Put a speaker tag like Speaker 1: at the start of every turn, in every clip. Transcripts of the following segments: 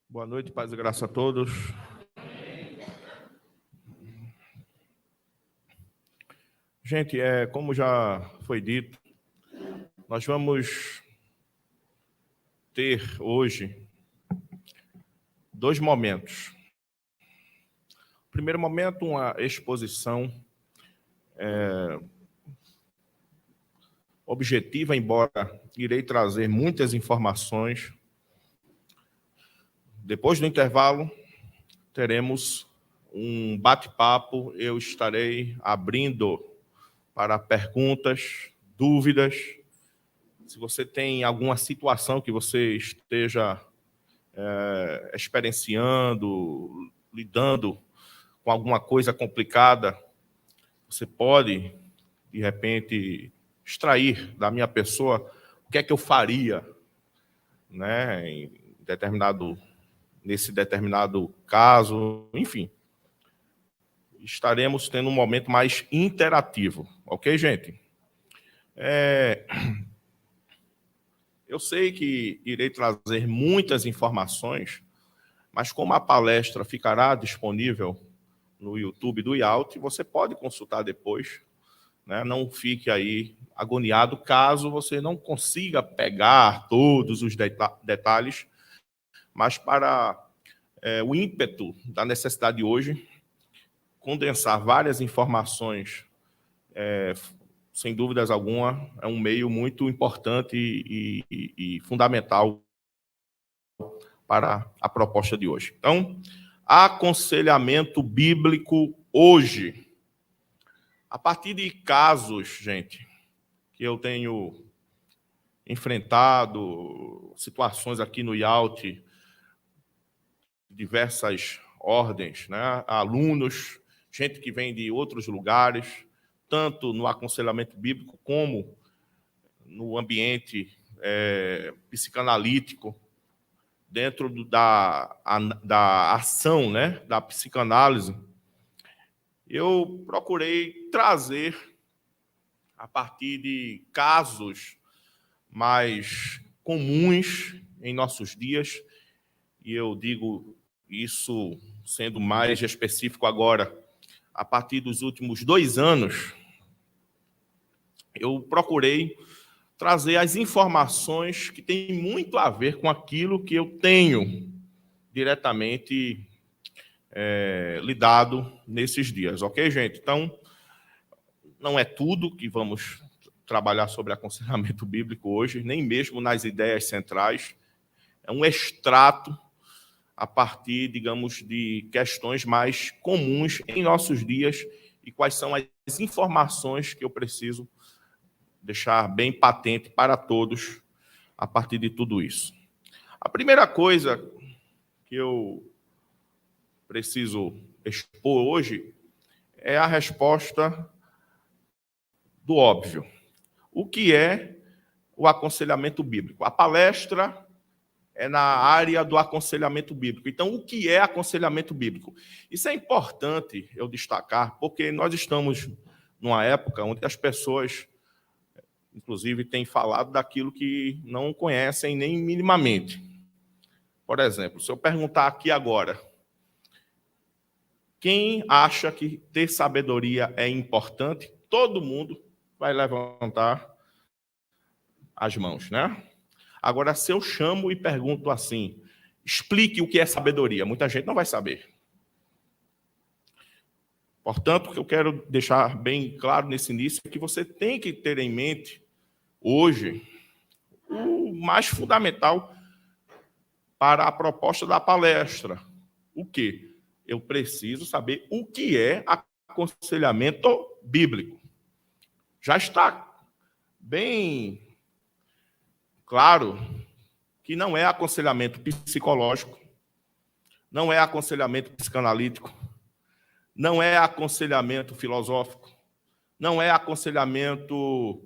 Speaker 1: Boa noite, paz e graça a todos. Gente, como já foi dito, nós vamos ter hoje dois momentos. O primeiro momento, uma exposição objetiva, embora irei trazer muitas informações. Depois do intervalo, teremos um bate-papo. Eu estarei abrindo para perguntas, dúvidas. Se você tem alguma situação que você esteja experienciando, lidando com alguma coisa complicada, você pode, de repente, extrair da minha pessoa o que é que eu faria, né, nesse determinado caso, enfim. Estaremos tendo um momento mais interativo, ok, gente? Eu sei que irei trazer muitas informações, mas como a palestra ficará disponível no YouTube do IALT, você pode consultar depois, né? Não fique aí agoniado caso você não consiga pegar todos os detalhes, mas para o ímpeto da necessidade de hoje, condensar várias informações, sem dúvidas alguma, é um meio muito importante e fundamental para a proposta de hoje. Então, aconselhamento bíblico hoje. A partir de casos, gente, que eu tenho enfrentado, situações aqui no IALT, de diversas ordens, né? Alunos, gente que vem de outros lugares, tanto no aconselhamento bíblico como no ambiente psicanalítico, dentro da ação, né, da psicanálise, eu procurei trazer, a partir de casos mais comuns em nossos dias, e eu digo isso sendo mais específico agora, a partir dos últimos 2 anos, eu procurei trazer as informações que têm muito a ver com aquilo que eu tenho diretamente lidado nesses dias, ok, gente? Então, não é tudo que vamos trabalhar sobre aconselhamento bíblico hoje, nem mesmo nas ideias centrais. É um extrato a partir, digamos, de questões mais comuns em nossos dias e quais são as informações que eu preciso deixar bem patente para todos a partir de tudo isso. A primeira coisa que eu preciso expor hoje é a resposta do óbvio. O que é o aconselhamento bíblico? A palestra é na área do aconselhamento bíblico. Então, o que é aconselhamento bíblico? Isso é importante eu destacar, porque nós estamos numa época onde as pessoas, inclusive, têm falado daquilo que não conhecem nem minimamente. Por exemplo, se eu perguntar aqui agora, quem acha que ter sabedoria é importante? Todo mundo vai levantar as mãos, né? Agora, se eu chamo e pergunto assim, explique o que é sabedoria, muita gente não vai saber. Portanto, o que eu quero deixar bem claro nesse início é que você tem que ter em mente, hoje, o mais fundamental para a proposta da palestra. O quê? Eu preciso saber o que é aconselhamento bíblico. Já está bem claro que não é aconselhamento psicológico, não é aconselhamento psicanalítico, não é aconselhamento filosófico, não é aconselhamento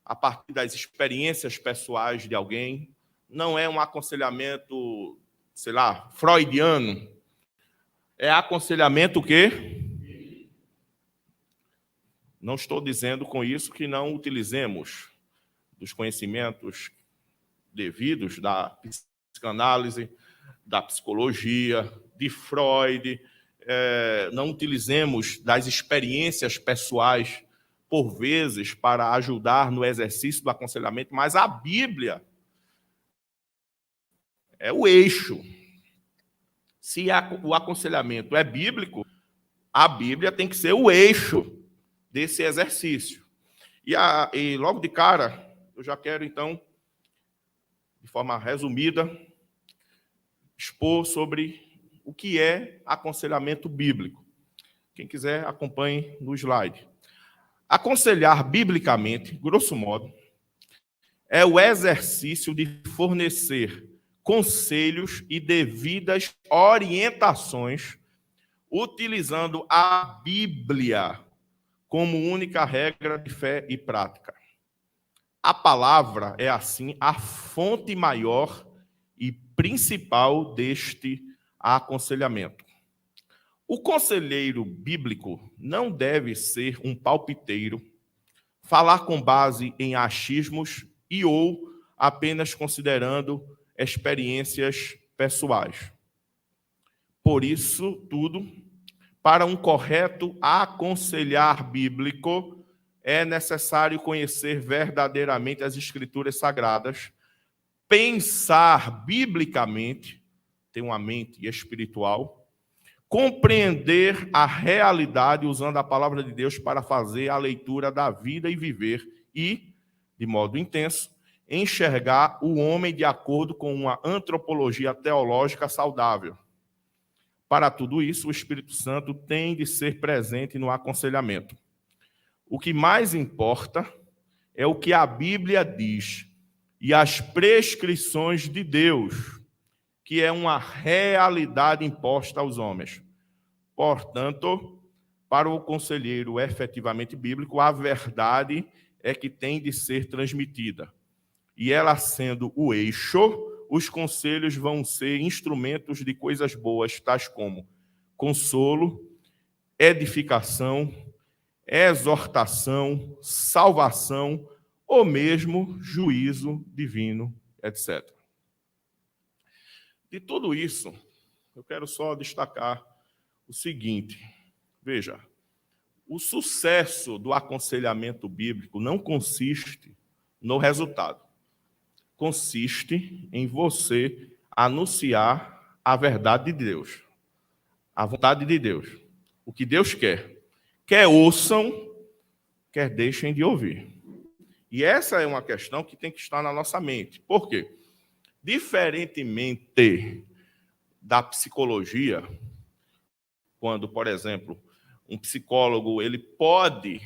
Speaker 1: a partir das experiências pessoais de alguém, não é um aconselhamento, sei lá, freudiano. É aconselhamento o quê? Não estou dizendo com isso que não utilizemos dos conhecimentos devidos da psicanálise, da psicologia, de Freud, não utilizemos das experiências pessoais, por vezes, para ajudar no exercício do aconselhamento, mas a Bíblia é o eixo. Se o aconselhamento é bíblico, a Bíblia tem que ser o eixo desse exercício. E logo de cara, eu já quero, então, de forma resumida, expor sobre o que é aconselhamento bíblico. Quem quiser, acompanhe no slide. Aconselhar biblicamente, grosso modo, é o exercício de fornecer conselhos e devidas orientações utilizando a Bíblia como única regra de fé e prática. A palavra é, assim, a fonte maior e principal deste aconselhamento. O conselheiro bíblico não deve ser um palpiteiro, falar com base em achismos e ou apenas considerando experiências pessoais. Por isso, tudo, para um correto aconselhar bíblico, é necessário conhecer verdadeiramente as Escrituras Sagradas, pensar biblicamente, ter uma mente espiritual, compreender a realidade usando a palavra de Deus para fazer a leitura da vida e viver e, de modo intenso, enxergar o homem de acordo com uma antropologia teológica saudável. Para tudo isso, o Espírito Santo tem de ser presente no aconselhamento. O que mais importa é o que a Bíblia diz e as prescrições de Deus, que é uma realidade imposta aos homens. Portanto, para o conselheiro efetivamente bíblico, a verdade é que tem de ser transmitida. E ela sendo o eixo, os conselhos vão ser instrumentos de coisas boas, tais como consolo, edificação, exortação, salvação, ou mesmo juízo divino, etc. De tudo isso, eu quero só destacar o seguinte: veja, o sucesso do aconselhamento bíblico não consiste no resultado, consiste em você anunciar a verdade de Deus, a vontade de Deus, o que Deus quer. Quer ouçam, quer deixem de ouvir. E essa é uma questão que tem que estar na nossa mente. Por quê? Diferentemente da psicologia, quando, por exemplo, um psicólogo ele pode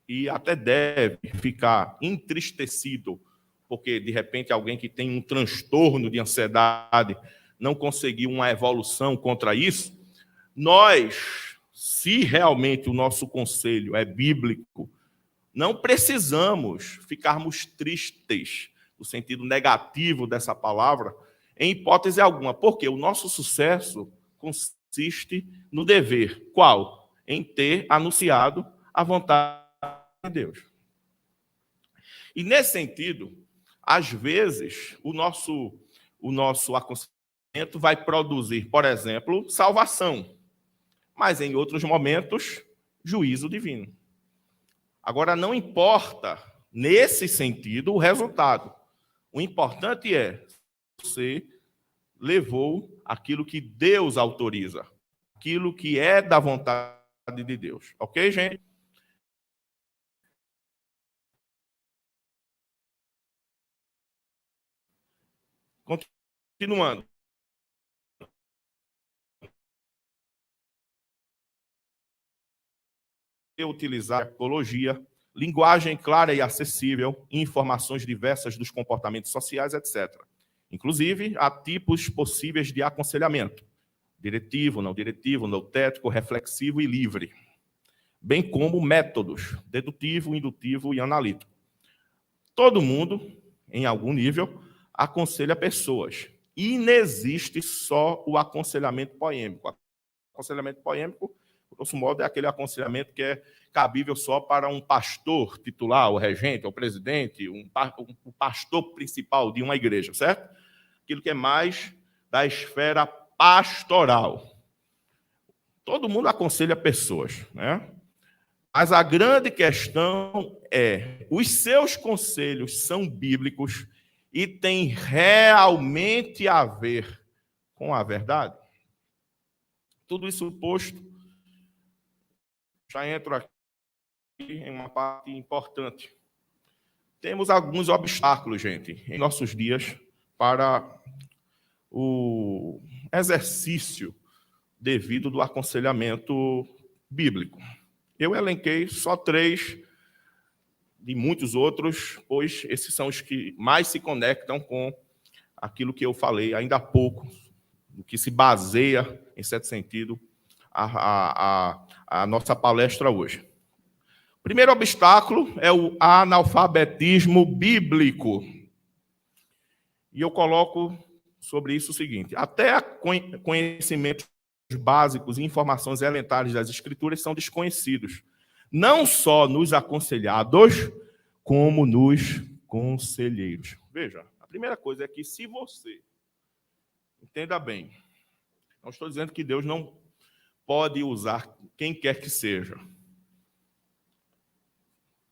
Speaker 1: e até deve ficar entristecido porque, de repente, alguém que tem um transtorno de ansiedade não conseguiu uma evolução contra isso, nós, se realmente o nosso conselho é bíblico, não precisamos ficarmos tristes, no sentido negativo dessa palavra, em hipótese alguma, porque o nosso sucesso consiste no dever. Qual? Em ter anunciado a vontade de Deus. E, nesse sentido, às vezes, o nosso aconselhamento vai produzir, por exemplo, salvação, mas, em outros momentos, juízo divino. Agora, não importa, nesse sentido, o resultado. O importante é você levou aquilo que Deus autoriza, aquilo que é da vontade de Deus. Ok, gente? Continuando. Utilizar ecologia, linguagem clara e acessível, informações diversas dos comportamentos sociais, etc. Inclusive, há tipos possíveis de aconselhamento: diretivo, noutético, reflexivo e livre, bem como métodos: dedutivo, indutivo e analítico. Todo mundo, em algum nível, aconselha pessoas. E não existe só o aconselhamento poêmico. O aconselhamento poêmico, grosso modo, é aquele aconselhamento que é cabível só para um pastor titular, o regente, o presidente, o pastor principal de uma igreja, certo? Aquilo que é mais da esfera pastoral. Todo mundo aconselha pessoas, né? Mas a grande questão é: os seus conselhos são bíblicos e têm realmente a ver com a verdade? Tudo isso posto, já entro aqui em uma parte importante. Temos alguns obstáculos, gente, em nossos dias para o exercício devido do aconselhamento bíblico. Eu elenquei só 3 de muitos outros, pois esses são os que mais se conectam com aquilo que eu falei ainda há pouco, do que se baseia, em certo sentido, a nossa palestra hoje. O primeiro obstáculo é o analfabetismo bíblico. E eu coloco sobre isso o seguinte: até conhecimentos básicos e informações elementares das Escrituras são desconhecidos, não só nos aconselhados, como nos conselheiros. Veja, a primeira coisa é que, se você, entenda bem, não estou dizendo que Deus não pode usar quem quer que seja.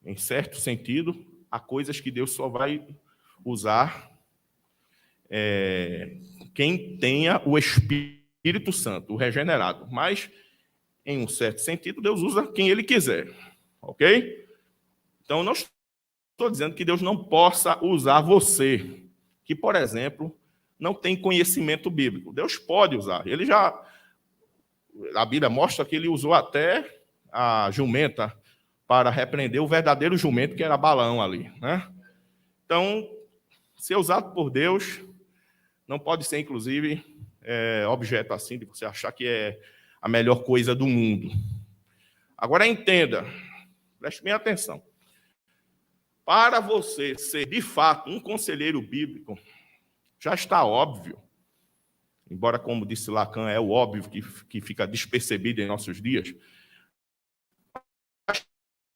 Speaker 1: Em certo sentido, há coisas que Deus só vai usar quem tenha o Espírito Santo, o regenerado. Mas, em um certo sentido, Deus usa quem Ele quiser. Ok? Então, não estou dizendo que Deus não possa usar você, que, por exemplo, não tem conhecimento bíblico. Deus pode usar. A Bíblia mostra que Ele usou até a jumenta para repreender o verdadeiro jumento, que era Balaão ali, né? Então, ser usado por Deus não pode ser, inclusive, objeto assim de você achar que é a melhor coisa do mundo. Agora, entenda, preste bem atenção. Para você ser, de fato, um conselheiro bíblico, já está óbvio, embora, como disse Lacan, é o óbvio que fica despercebido em nossos dias,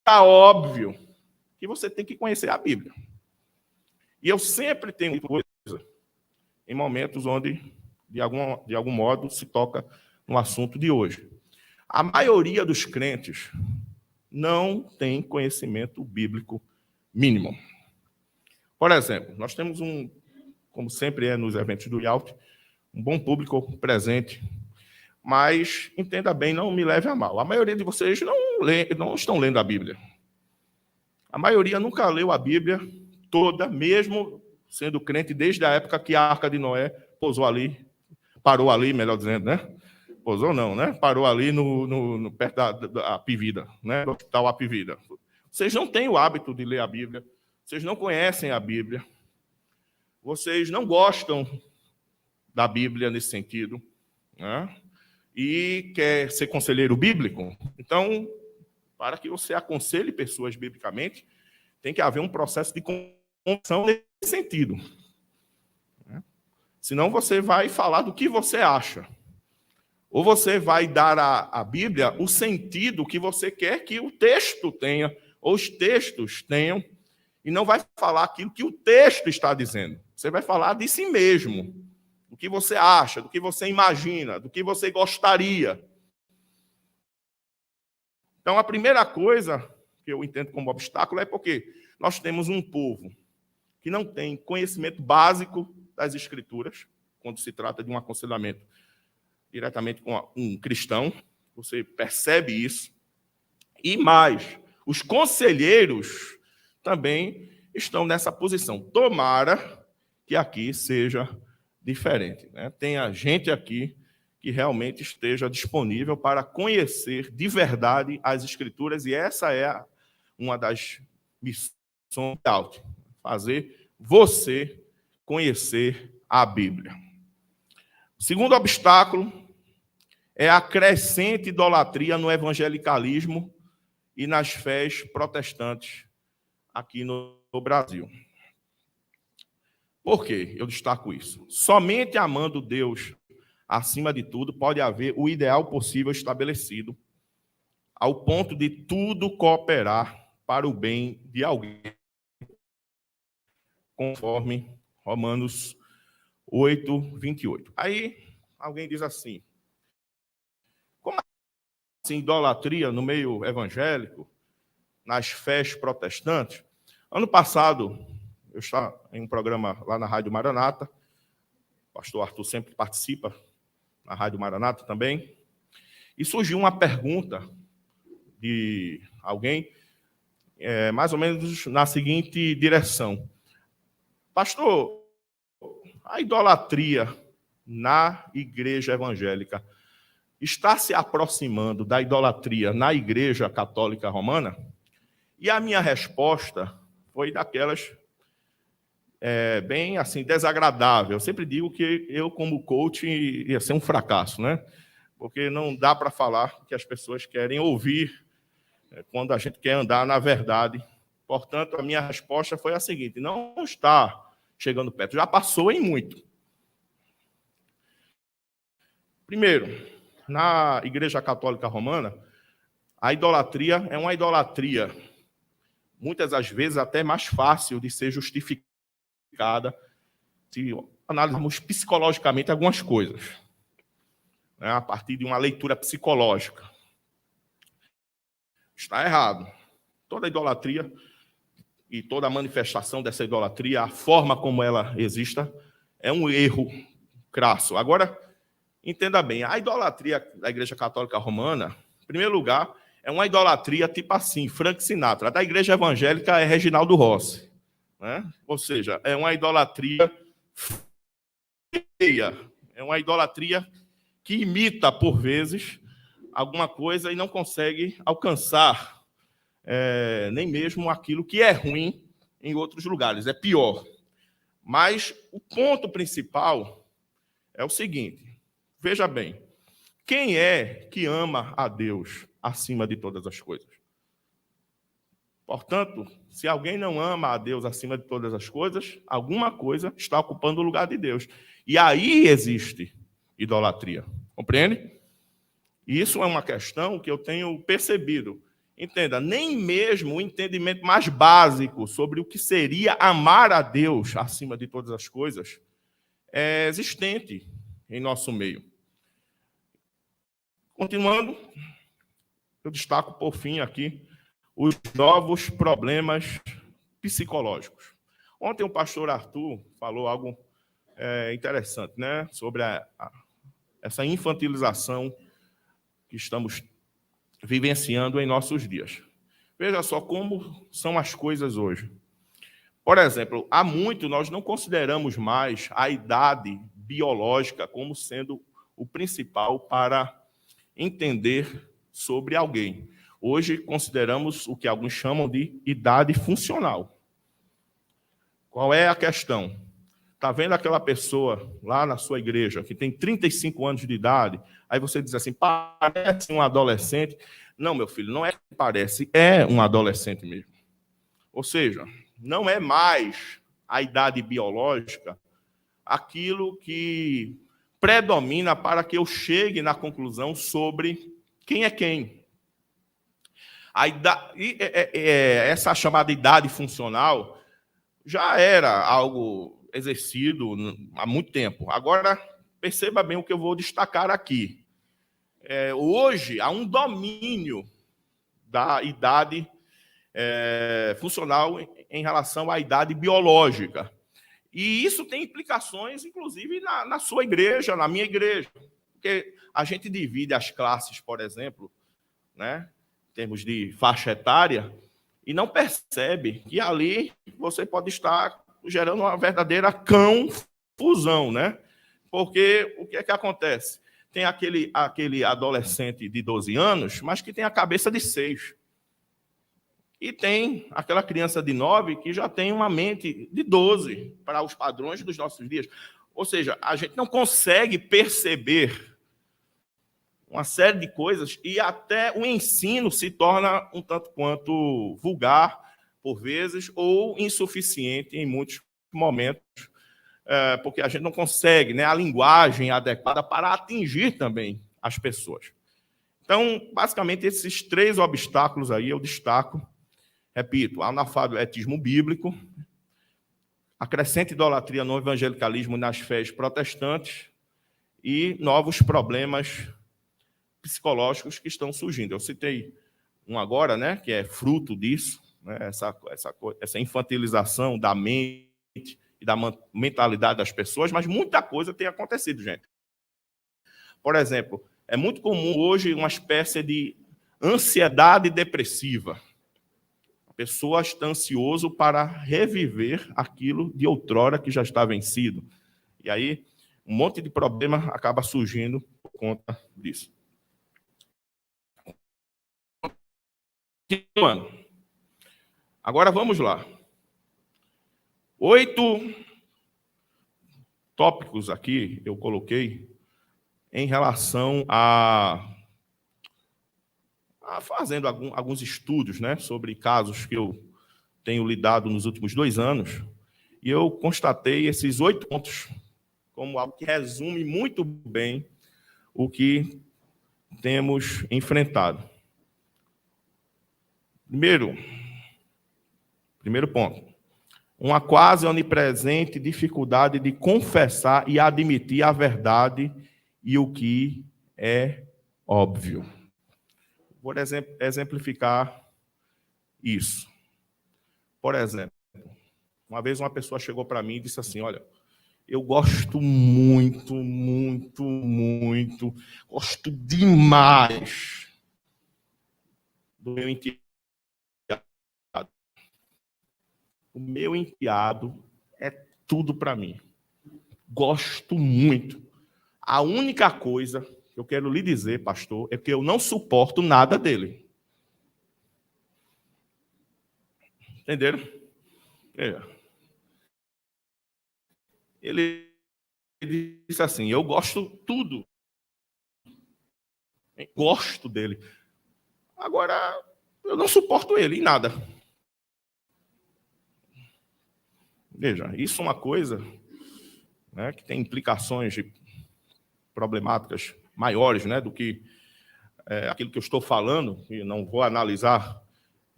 Speaker 1: está óbvio que você tem que conhecer a Bíblia. E eu sempre tenho coisa em momentos onde, de algum modo, se toca no assunto de hoje. A maioria dos crentes não tem conhecimento bíblico mínimo. Por exemplo, nós temos como sempre é nos eventos do IALT, um bom público presente, mas, entenda bem, não me leve a mal. A maioria de vocês não estão lendo a Bíblia. A maioria nunca leu a Bíblia toda, mesmo sendo crente desde a época que a Arca de Noé parou ali, melhor dizendo, né? Pousou não, né? Parou ali perto da Apivida, né? Do Hospital Apivida. Vocês não têm o hábito de ler a Bíblia, vocês não conhecem a Bíblia, vocês não gostam da Bíblia nesse sentido, né? E quer ser conselheiro bíblico. Então, para que você aconselhe pessoas biblicamente, tem que haver um processo de conversão nesse sentido. Senão você vai falar do que você acha. Ou você vai dar à Bíblia o sentido que você quer que o texto tenha, ou os textos tenham, e não vai falar aquilo que o texto está dizendo. Você vai falar de si mesmo, do que você acha, do que você imagina, do que você gostaria. Então, a primeira coisa que eu entendo como obstáculo é porque nós temos um povo que não tem conhecimento básico das Escrituras, quando se trata de um aconselhamento diretamente com um cristão, você percebe isso. E mais, os conselheiros também estão nessa posição. Tomara que aqui seja diferente, né? Tenha gente aqui que realmente esteja disponível para conhecer de verdade as Escrituras, e essa é uma das missões de Alt, fazer você conhecer a Bíblia. O segundo obstáculo é a crescente idolatria no evangelicalismo e nas fés protestantes aqui no Brasil. Por quê? Eu destaco isso. Somente amando Deus acima de tudo pode haver o ideal possível estabelecido, ao ponto de tudo cooperar para o bem de alguém, conforme Romanos 8:28. Aí alguém diz assim: como assim idolatria no meio evangélico, nas fés protestantes? Ano passado, eu estava em um programa lá na Rádio Maranata, o pastor Arthur sempre participa na Rádio Maranata também, e surgiu uma pergunta de alguém, mais ou menos na seguinte direção: pastor, a idolatria na igreja evangélica está se aproximando da idolatria na igreja católica romana? E a minha resposta foi daquelas bem assim desagradável. Eu sempre digo que eu, como coach, ia ser um fracasso, né? Porque não dá para falar o que as pessoas querem ouvir quando a gente quer andar na verdade. Portanto, a minha resposta foi a seguinte: não está chegando perto, já passou em muito. Primeiro, na Igreja Católica Romana, a idolatria é uma idolatria, muitas das vezes até mais fácil de ser justificada se analisarmos psicologicamente algumas coisas, né, a partir de uma leitura psicológica. Está errado. Toda idolatria e toda a manifestação dessa idolatria, a forma como ela exista, é um erro crasso. Agora, entenda bem, a idolatria da Igreja Católica Romana, em primeiro lugar, é uma idolatria tipo assim, Frank Sinatra. A da Igreja Evangélica é Reginaldo Rossi, né? Ou seja, é uma idolatria feia, é uma idolatria que imita, por vezes, alguma coisa e não consegue alcançar nem mesmo aquilo que é ruim em outros lugares, é pior. Mas o ponto principal é o seguinte: veja bem, quem é que ama a Deus acima de todas as coisas? Portanto, se alguém não ama a Deus acima de todas as coisas, alguma coisa está ocupando o lugar de Deus. E aí existe idolatria. Compreende? Isso é uma questão que eu tenho percebido. Entenda, nem mesmo o entendimento mais básico sobre o que seria amar a Deus acima de todas as coisas é existente em nosso meio. Continuando, eu destaco por fim aqui os novos problemas psicológicos. Ontem o pastor Arthur falou algo interessante, né, sobre essa infantilização que estamos vivenciando em nossos dias. Veja só como são as coisas hoje. Por exemplo, há muito nós não consideramos mais a idade biológica como sendo o principal para entender sobre alguém. Hoje consideramos o que alguns chamam de idade funcional. Qual é a questão? Está vendo aquela pessoa lá na sua igreja que tem 35 anos de idade? Aí você diz assim, parece um adolescente. Não, meu filho, não é que parece, é um adolescente mesmo. Ou seja, não é mais a idade biológica aquilo que predomina para que eu chegue na conclusão sobre quem é quem. Essa chamada idade funcional já era algo exercido há muito tempo. Agora, perceba bem o que eu vou destacar aqui. Hoje, há um domínio da idade funcional em relação à idade biológica. E isso tem implicações, inclusive, na sua igreja, na minha igreja. Porque a gente divide as classes, por exemplo, né, em termos de faixa etária, e não percebe que ali você pode estar gerando uma verdadeira confusão, né? Porque o que é que acontece? Tem aquele adolescente de 12 anos, mas que tem a cabeça de 6. E tem aquela criança de 9 que já tem uma mente de 12 para os padrões dos nossos dias. Ou seja, a gente não consegue perceber uma série de coisas e até o ensino se torna um tanto quanto vulgar, por vezes, ou insuficiente em muitos momentos, porque a gente não consegue, né, a linguagem adequada para atingir também as pessoas. Então, basicamente, esses 3 obstáculos aí eu destaco. Repito, analfabetismo bíblico, a crescente idolatria no evangelicalismo e nas fés protestantes e novos problemas psicológicos que estão surgindo. Eu citei um agora, né, que é fruto disso, né, essa infantilização da mente e da mentalidade das pessoas, mas muita coisa tem acontecido, gente. Por exemplo, é muito comum hoje uma espécie de ansiedade depressiva. A pessoa está ansioso para reviver aquilo de outrora que já está vencido. E aí, um monte de problema acaba surgindo por conta disso. Agora vamos lá. 8 tópicos aqui eu coloquei em relação fazendo alguns estudos, né, sobre casos que eu tenho lidado nos últimos 2 anos, e eu constatei esses 8 pontos como algo que resume muito bem o que temos enfrentado. Primeiro ponto, uma quase onipresente dificuldade de confessar e admitir a verdade e o que é óbvio. Vou exemplificar isso. Por exemplo, uma vez uma pessoa chegou para mim e disse assim, olha, eu gosto muito, gosto demais do meu enteado. O meu enteado é tudo para mim. Gosto muito. A única coisa que eu quero lhe dizer, pastor, é que eu não suporto nada dele. Entenderam? Ele disse assim, eu gosto tudo. Gosto dele. Agora, eu não suporto ele em nada. Veja, isso é uma coisa, né, que tem implicações problemáticas maiores, né, do que aquilo que eu estou falando, e não vou analisar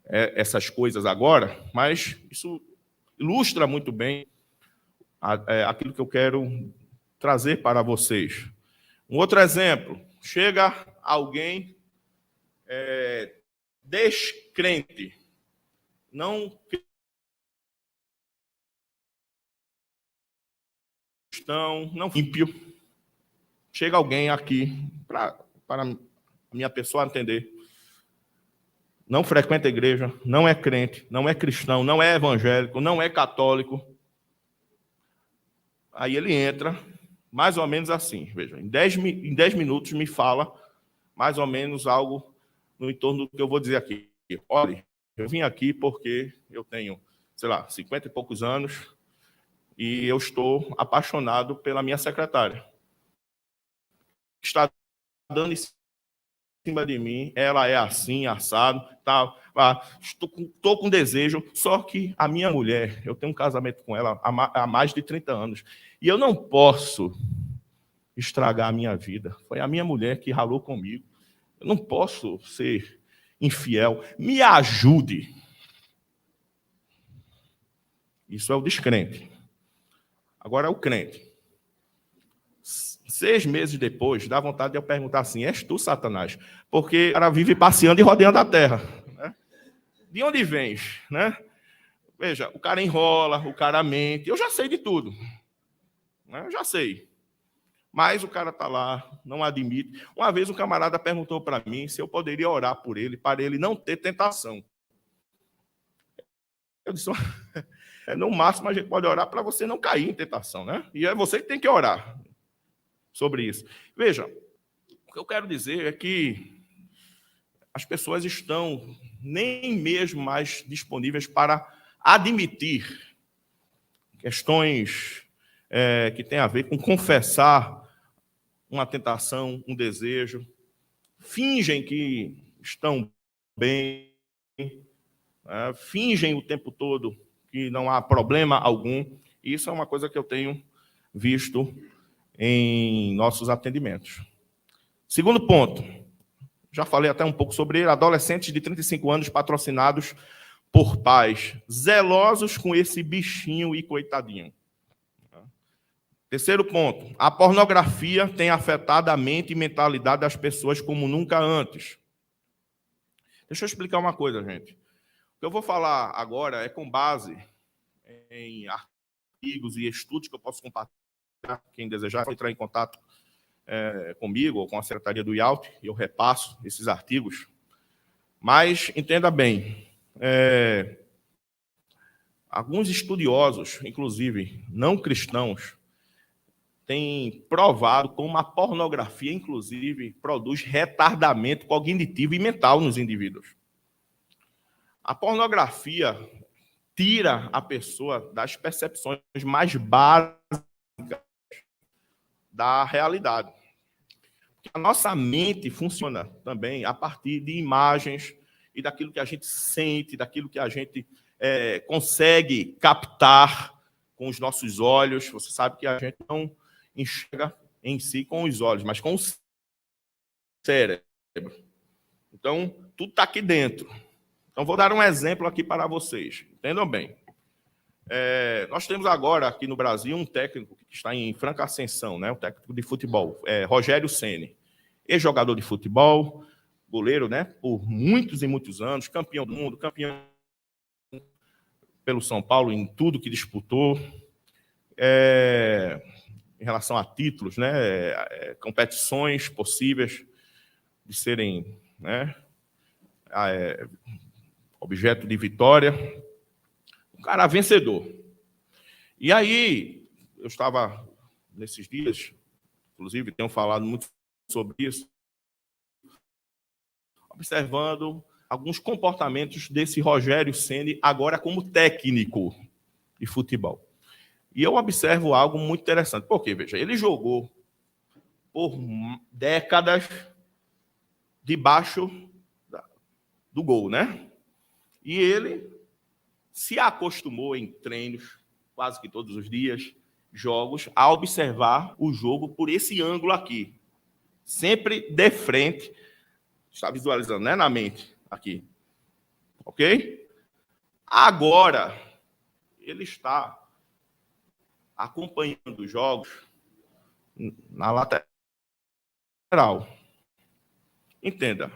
Speaker 1: essas coisas agora, mas isso ilustra muito bem aquilo que eu quero trazer para vocês. Um outro exemplo, chega alguém descrente, não cristão, não ímpio. Chega alguém aqui, para a minha pessoa entender, não frequenta a igreja, não é crente, não é cristão, não é evangélico, não é católico. Aí ele entra, mais ou menos assim, veja, em 10 minutos me fala mais ou menos algo no entorno do que eu vou dizer aqui. Olha, eu vim aqui porque eu tenho, 50 e poucos anos e eu estou apaixonado pela minha secretária. Está dando em cima de mim, ela é assim, assado, tal. Estou com desejo, só que a minha mulher, eu tenho um casamento com ela há mais de 30 anos, e eu não posso estragar a minha vida. Foi a minha mulher que ralou comigo. Eu não posso ser infiel. Me ajude. Isso é o descrente. Agora é o crente. 6 meses depois, dá vontade de eu perguntar assim, és tu, Satanás? Porque o cara vive passeando e rodeando a terra. Né? De onde vens? Né? Veja, o cara enrola, o cara mente, eu já sei de tudo. Né? Eu já sei. Mas o cara está lá, não admite. Uma vez um camarada perguntou para mim se eu poderia orar por ele, para ele não ter tentação. Eu disse, no máximo a gente pode orar para você não cair em tentação, né? E é você que tem que orar sobre isso. Veja, o que eu quero dizer é que as pessoas estão nem mesmo mais disponíveis para admitir questões que têm a ver com confessar uma tentação, um desejo, fingem que estão bem, fingem o tempo todo que não há problema algum. Isso é uma coisa que eu tenho visto em nossos atendimentos. Segundo ponto, já falei até um pouco sobre ele, adolescentes de 35 anos patrocinados por pais zelosos com esse bichinho e coitadinho. Terceiro ponto, a pornografia tem afetado a mente e mentalidade das pessoas como nunca antes. Deixa eu explicar uma coisa, gente. O que eu vou falar agora é com base em artigos e estudos que eu posso compartilhar. Quem desejar entrar em contato comigo ou com a Secretaria do IALT, e eu repasso esses artigos. Mas, entenda bem, alguns estudiosos, inclusive não cristãos, têm provado como a pornografia, inclusive, produz retardamento cognitivo e mental nos indivíduos. A pornografia tira a pessoa das percepções mais básicas da realidade. A nossa mente funciona também a partir de imagens e daquilo que a gente sente, daquilo que a gente consegue captar com os nossos olhos. Você sabe que a gente não enxerga em si com os olhos, mas com o cérebro. Então, tudo está aqui dentro. Então, vou dar um exemplo aqui para vocês. Entendam bem. Nós temos agora aqui no Brasil um técnico que está em franca ascensão, né? Um técnico de futebol, Rogério Ceni, ex-jogador de futebol, goleiro, né? Por muitos e muitos anos, campeão do mundo, campeão pelo São Paulo em tudo que disputou, em relação a títulos, né? Competições possíveis de serem, né? Objeto de vitória. Um cara vencedor. E aí, eu estava nesses dias, inclusive tenho falado muito sobre isso, observando alguns comportamentos desse Rogério Ceni agora como técnico de futebol. E eu observo algo muito interessante. Porque, veja, ele jogou por décadas debaixo do gol, né? E ele se acostumou em treinos, quase que todos os dias, jogos, a observar o jogo por esse ângulo aqui. Sempre de frente. Está visualizando, né? Na mente, aqui. Ok? Agora, ele está acompanhando os jogos na lateral. Entenda.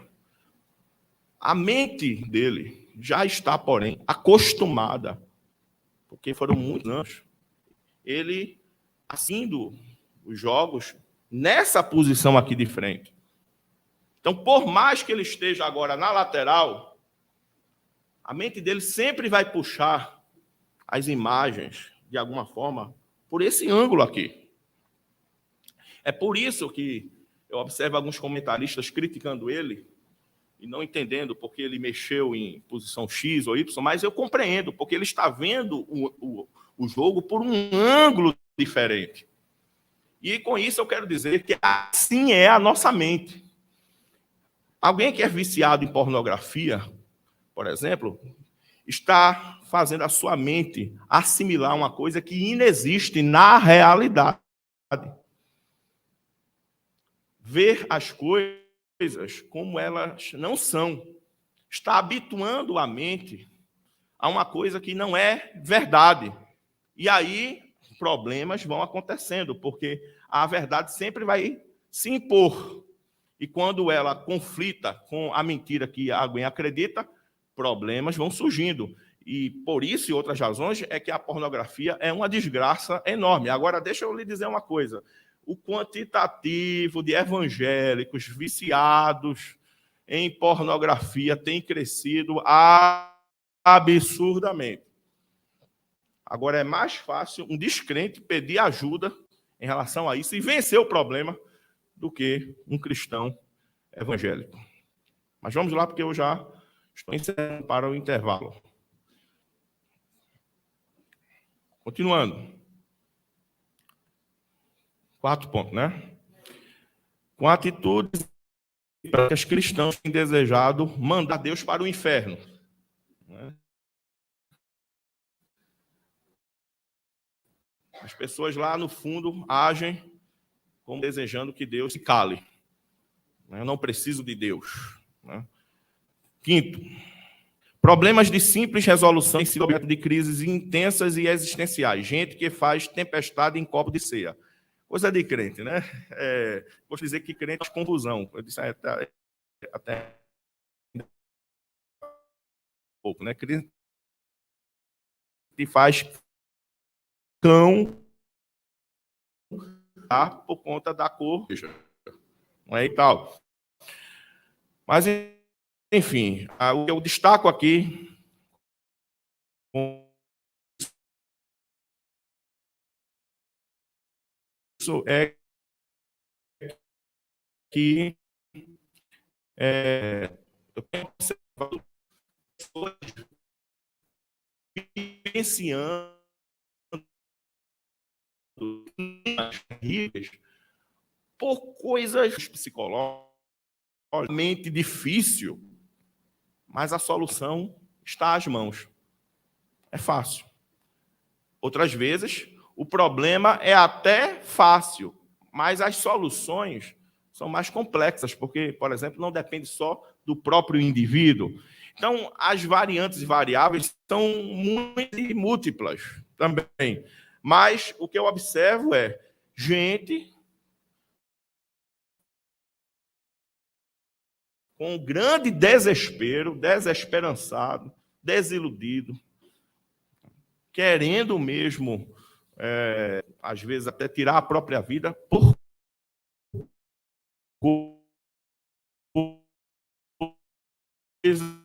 Speaker 1: A mente dele já está, porém, acostumada, porque foram muitos anos, ele assistindo os jogos nessa posição aqui de frente. Então, por mais que ele esteja agora na lateral, a mente dele sempre vai puxar as imagens, de alguma forma, por esse ângulo aqui. É por isso que eu observo alguns comentaristas criticando ele, e não entendendo porque ele mexeu em posição X ou Y, mas eu compreendo, porque ele está vendo o jogo por um ângulo diferente. E com isso eu quero dizer que assim é a nossa mente. Alguém que é viciado em pornografia, por exemplo, está fazendo a sua mente assimilar uma coisa que inexiste na realidade. Ver as coisas como elas não são. Está habituando a mente a uma coisa que não é verdade. E aí problemas vão acontecendo, porque a verdade sempre vai se impor. E quando ela conflita com a mentira que alguém acredita, problemas vão surgindo. E por isso e outras razões é que a pornografia é uma desgraça enorme. Agora, deixa eu lhe dizer uma coisa. O quantitativo de evangélicos viciados em pornografia tem crescido absurdamente. Agora, é mais fácil um descrente pedir ajuda em relação a isso e vencer o problema do que um cristão evangélico. Mas vamos lá, porque eu já estou encerrando para o intervalo. Continuando. 4 pontos, né? Com atitudes que os cristãos têm desejado mandar Deus para o inferno. Né? As pessoas lá no fundo agem como desejando que Deus se cale. Eu não preciso de Deus. Né? Quinto, Problemas de simples resolução têm sido objeto de crises intensas e existenciais. Gente que faz tempestade em copo de ceia. Coisa de crente, né? Vou dizer que crente faz confusão. Eu disse até um pouco, né? Crente faz cão por conta da cor, não é e tal. Mas, enfim, o que eu destaco aqui isso é que eu tenho observado pessoas vivenciando por coisas psicológicamente difícil, mas a solução está às mãos. É fácil. Outras vezes, o problema é até fácil, mas as soluções são mais complexas, porque, por exemplo, não depende só do próprio indivíduo. Então, as variantes e variáveis são muito múltiplas também. Mas o que eu observo é gente com grande desespero, desesperançado, desiludido, querendo mesmo, às vezes, até tirar a própria vida por coisas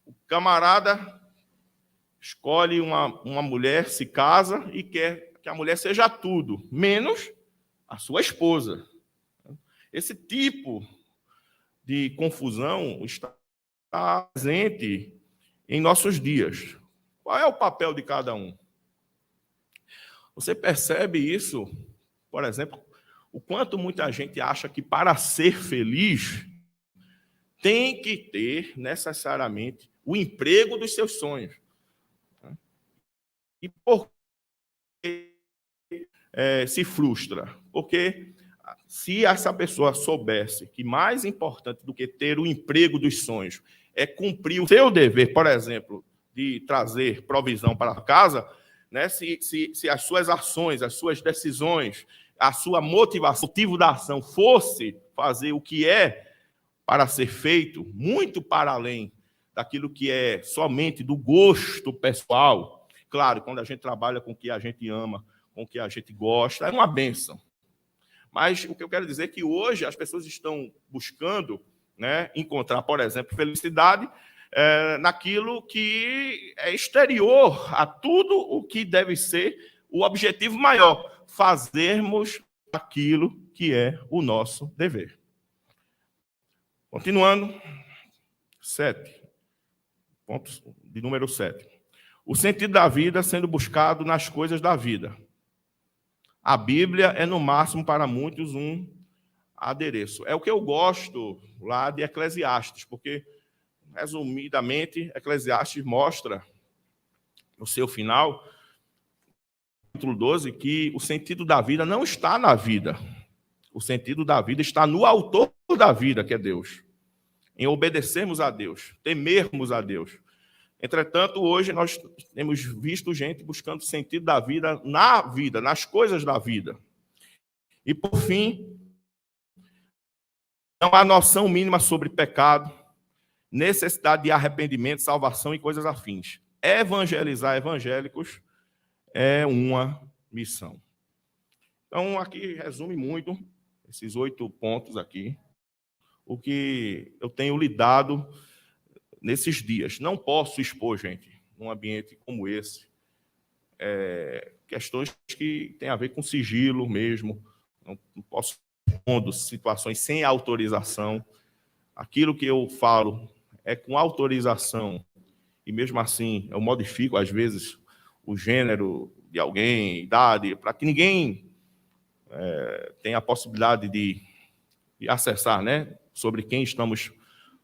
Speaker 1: o camarada escolhe uma mulher, se casa e quer que a mulher seja tudo, menos a sua esposa. Esse tipo de confusão está presente em nossos dias. Qual é o papel de cada um? Você percebe isso, por exemplo, o quanto muita gente acha que para ser feliz tem que ter necessariamente o emprego dos seus sonhos. E por que se frustra? Porque se essa pessoa soubesse que mais importante do que ter o emprego dos sonhos é cumprir o seu dever, por exemplo, de trazer provisão para a casa, né? Se as suas ações, as suas decisões, a sua motivação, o motivo da ação fosse fazer o que é para ser feito, muito para além daquilo que é somente do gosto pessoal. Claro, quando a gente trabalha com o que a gente ama, com o que a gente gosta, é uma bênção. Mas o que eu quero dizer é que hoje as pessoas estão buscando, né, encontrar, por exemplo, felicidade naquilo que é exterior a tudo o que deve ser o objetivo maior, fazermos aquilo que é o nosso dever. Continuando, 7. Ponto de número 7. O sentido da vida sendo buscado nas coisas da vida. A Bíblia é, no máximo, para muitos, um adereço. É o que eu gosto lá de Eclesiastes, porque, resumidamente, Eclesiastes mostra, no seu final, capítulo 12, que o sentido da vida não está na vida. O sentido da vida está no autor da vida, que é Deus. Em obedecermos a Deus, temermos a Deus. Entretanto, hoje nós temos visto gente buscando o sentido da vida na vida, nas coisas da vida. E, por fim, não há noção mínima sobre pecado, necessidade de arrependimento, salvação e coisas afins. Evangelizar evangélicos é uma missão. Então, aqui resume muito esses 8 pontos aqui, o que eu tenho lidado nesses dias. Não posso expor, gente, num ambiente como esse, questões que têm a ver com sigilo mesmo. Não posso expor situações sem autorização. Aquilo que eu falo é com autorização, e mesmo assim eu modifico, às vezes, o gênero de alguém, idade, para que ninguém tenha a possibilidade de acessar, né, sobre quem estamos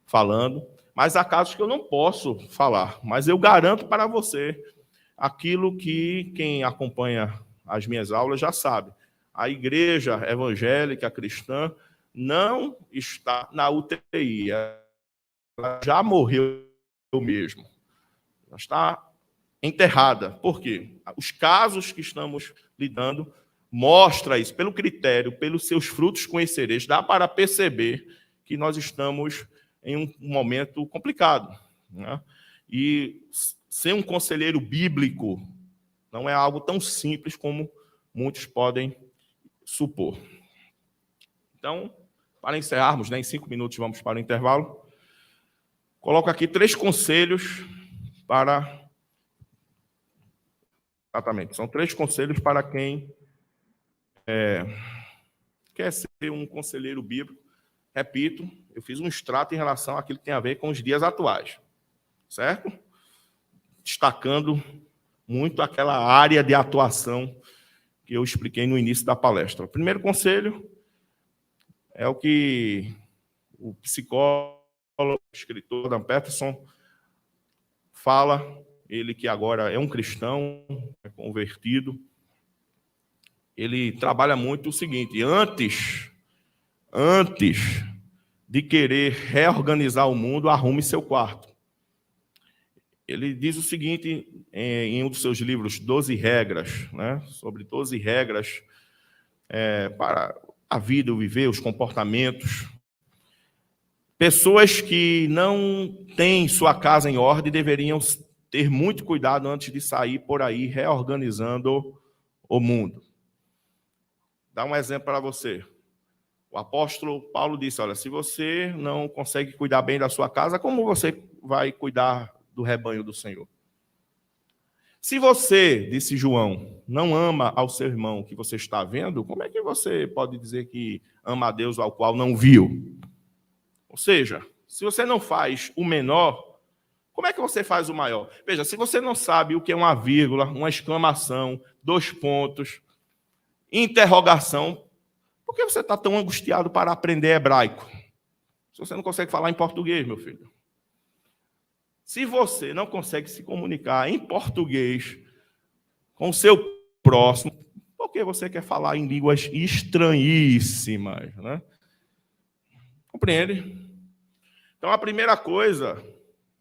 Speaker 1: falando. Mas há casos que eu não posso falar, mas eu garanto para você aquilo que quem acompanha as minhas aulas já sabe. A igreja evangélica cristã não está na UTI, ela já morreu mesmo. Ela está enterrada. Por quê? Os casos que estamos lidando mostram isso, pelo critério, pelos seus frutos conhecereis, dá para perceber que nós estamos em um momento complicado, né? E ser um conselheiro bíblico não é algo tão simples como muitos podem supor. Então, para encerrarmos, né, em 5 minutos vamos para o intervalo, coloco aqui 3 conselhos para... Exatamente, são 3 conselhos para quem quer ser um conselheiro bíblico. Repito, eu fiz um extrato em relação àquilo que tem a ver com os dias atuais, certo? Destacando muito aquela área de atuação que eu expliquei no início da palestra. O primeiro conselho é o que o psicólogo, escritor Dan Peterson fala, ele que agora é um cristão, é convertido. Ele trabalha muito o seguinte: antes de querer reorganizar o mundo, arrume seu quarto. Ele diz o seguinte em um dos seus livros, 12 regras, né, sobre 12 regras para a vida, o viver, os comportamentos. Pessoas que não têm sua casa em ordem deveriam ter muito cuidado antes de sair por aí reorganizando o mundo. Dá um exemplo para você. O apóstolo Paulo disse, olha, se você não consegue cuidar bem da sua casa, como você vai cuidar do rebanho do Senhor? Se você, disse João, não ama ao seu irmão que você está vendo, como é que você pode dizer que ama a Deus ao qual não viu? Ou seja, se você não faz o menor, como é que você faz o maior? Veja, se você não sabe o que é uma vírgula, uma exclamação, 2 pontos, interrogação, por que você está tão angustiado para aprender hebraico? Se você não consegue falar em português, meu filho. Se você não consegue se comunicar em português com o seu próximo, por que você quer falar em línguas estranhíssimas, né? Compreende? Então, a primeira coisa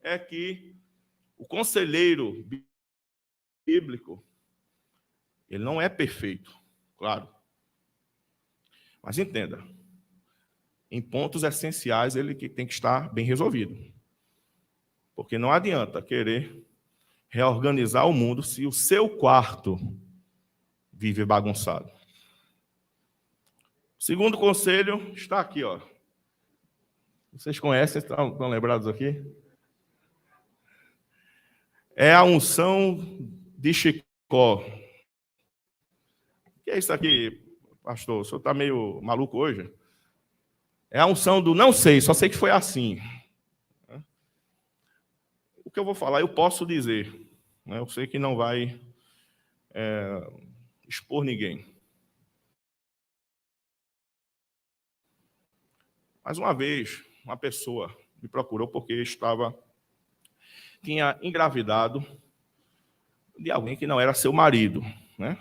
Speaker 1: é que o conselheiro bíblico, ele não é perfeito, claro. Mas entenda, em pontos essenciais ele tem que estar bem resolvido. Porque não adianta querer reorganizar o mundo se o seu quarto vive bagunçado. O segundo conselho está aqui, ó. Vocês conhecem, estão lembrados aqui? É a unção de Chicó. O que é isso aqui, pastor? O senhor está meio maluco hoje? É a unção do não sei, só sei que foi assim. O que eu vou falar, eu posso dizer. Né? Eu sei que não vai expor ninguém. Mas uma vez, uma pessoa me procurou porque tinha engravidado de alguém que não era seu marido, né?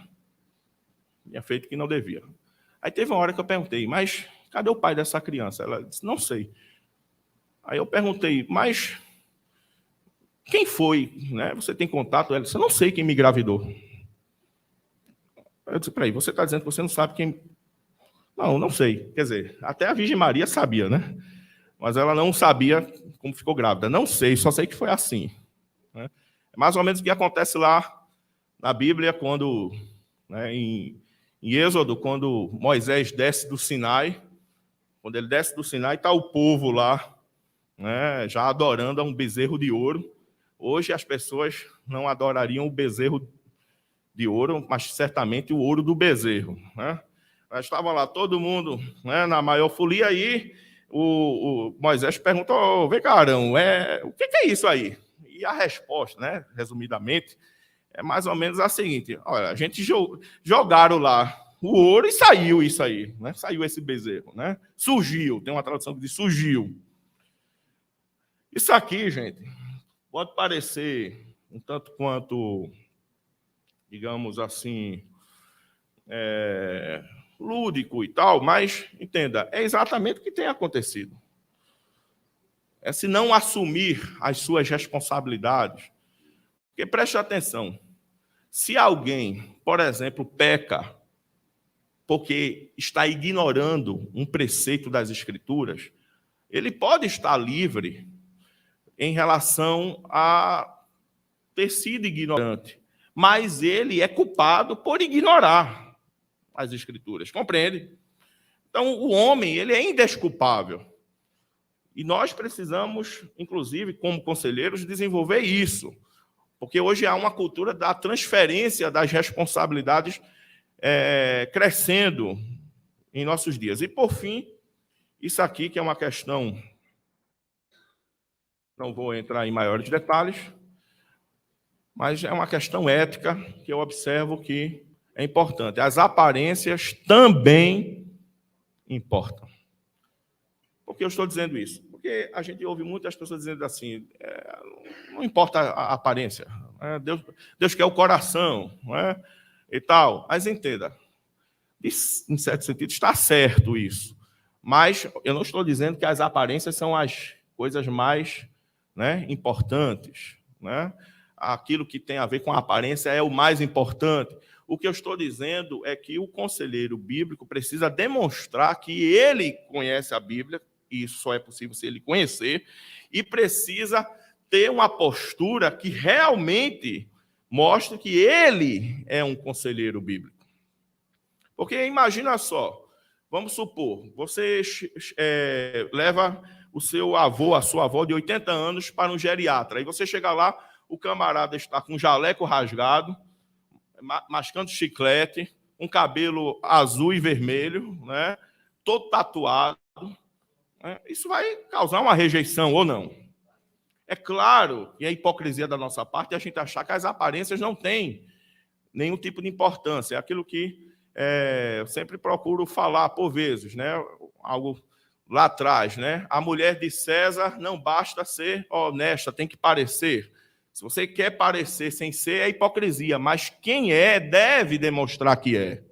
Speaker 1: Tinha feito o que não devia. Aí teve uma hora que eu perguntei, mas cadê o pai dessa criança? Ela disse, não sei. Aí eu perguntei, mas quem foi? Né? Você tem contato? Ela disse, eu não sei quem me engravidou. Eu disse, peraí, você está dizendo que você não sabe quem... Não, não sei. Quer dizer, até a Virgem Maria sabia, né? Mas ela não sabia como ficou grávida. Não sei, só sei que foi assim. Né? É mais ou menos o que acontece lá na Bíblia, quando, né, em Êxodo, quando Moisés desce do Sinai. Quando ele desce do Sinai, está o povo lá, né, já adorando a um bezerro de ouro. Hoje as pessoas não adorariam o bezerro de ouro, mas certamente o ouro do bezerro. Né? Mas estava lá todo mundo, né, na maior folia, aí o Moisés pergunta, vem cá, Arão, o que é isso aí? E a resposta, né, resumidamente, é mais ou menos a seguinte: olha, a gente jogaram lá o ouro e saiu isso aí, né? Saiu esse bezerro, né? Surgiu, tem uma tradução que diz surgiu. Isso aqui, gente, pode parecer um tanto quanto, digamos assim, lúdico e tal, mas, entenda, é exatamente o que tem acontecido. É se não assumir as suas responsabilidades. Porque preste atenção, se alguém, por exemplo, peca porque está ignorando um preceito das Escrituras, ele pode estar livre em relação a ter sido ignorante, mas ele é culpado por ignorar as Escrituras, compreende? Então, o homem, ele é indesculpável. E nós precisamos, inclusive, como conselheiros, desenvolver isso, porque hoje há uma cultura da transferência das responsabilidades crescendo em nossos dias. E, por fim, isso aqui, que é uma questão, não vou entrar em maiores detalhes, mas é uma questão ética que eu observo que é importante. As aparências também importam. Por que eu estou dizendo isso? Porque a gente ouve muitas pessoas dizendo assim, não importa a aparência, Deus quer o coração, não é? E tal. Mas entenda, em certo sentido está certo isso, mas eu não estou dizendo que as aparências são as coisas mais, né, importantes, né? Aquilo que tem a ver com a aparência é o mais importante. O que eu estou dizendo é que o conselheiro bíblico precisa demonstrar que ele conhece a Bíblia, e isso só é possível se ele conhecer, e precisa ter uma postura que realmente mostre que ele é um conselheiro bíblico. Porque imagina só, vamos supor, você leva o seu avô, a sua avó de 80 anos para um geriatra, e você chega lá, o camarada está com um jaleco rasgado, mascando chiclete, um cabelo azul e vermelho, né, todo tatuado. Né, isso vai causar uma rejeição ou não? É claro que é hipocrisia da nossa parte a gente achar que as aparências não têm nenhum tipo de importância. É aquilo que eu sempre procuro falar por vezes, né? Algo lá atrás, né? A mulher de César não basta ser honesta, tem que parecer. Se você quer parecer sem ser, é hipocrisia, mas quem é deve demonstrar que é.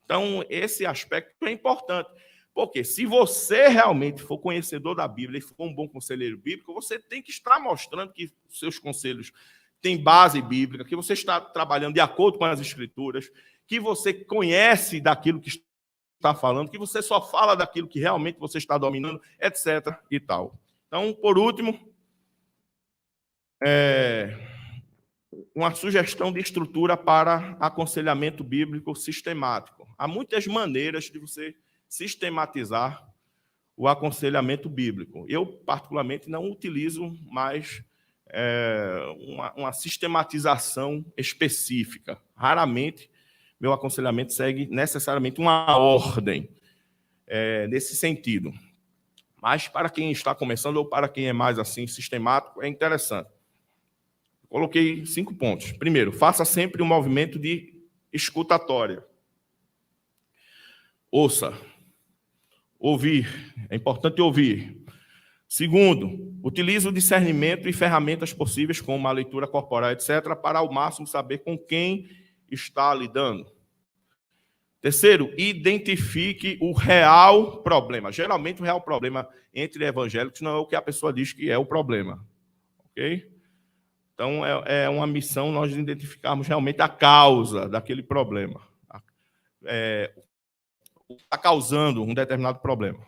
Speaker 1: Então, esse aspecto é importante. Porque se você realmente for conhecedor da Bíblia e for um bom conselheiro bíblico, você tem que estar mostrando que seus conselhos têm base bíblica, que você está trabalhando de acordo com as Escrituras, que você conhece daquilo que está falando, que você só fala daquilo que realmente você está dominando, etc. e tal. Então, por último, uma sugestão de estrutura para aconselhamento bíblico sistemático. Há muitas maneiras de você sistematizar o aconselhamento bíblico. Eu, particularmente, não utilizo mais uma sistematização específica. Raramente, meu aconselhamento segue necessariamente uma ordem nesse sentido. Mas, para quem está começando ou para quem é mais assim sistemático, é interessante. Coloquei 5 pontos. Primeiro, faça sempre um movimento de escutatória. Ouça. Ouvir. É importante ouvir. Segundo, utilize o discernimento e ferramentas possíveis, como a leitura corporal, etc., para ao máximo saber com quem está lidando. Terceiro, identifique o real problema. Geralmente, o real problema entre evangélicos não é o que a pessoa diz que é o problema. Ok? Então, é uma missão nós identificarmos realmente a causa daquele problema. Está causando um determinado problema.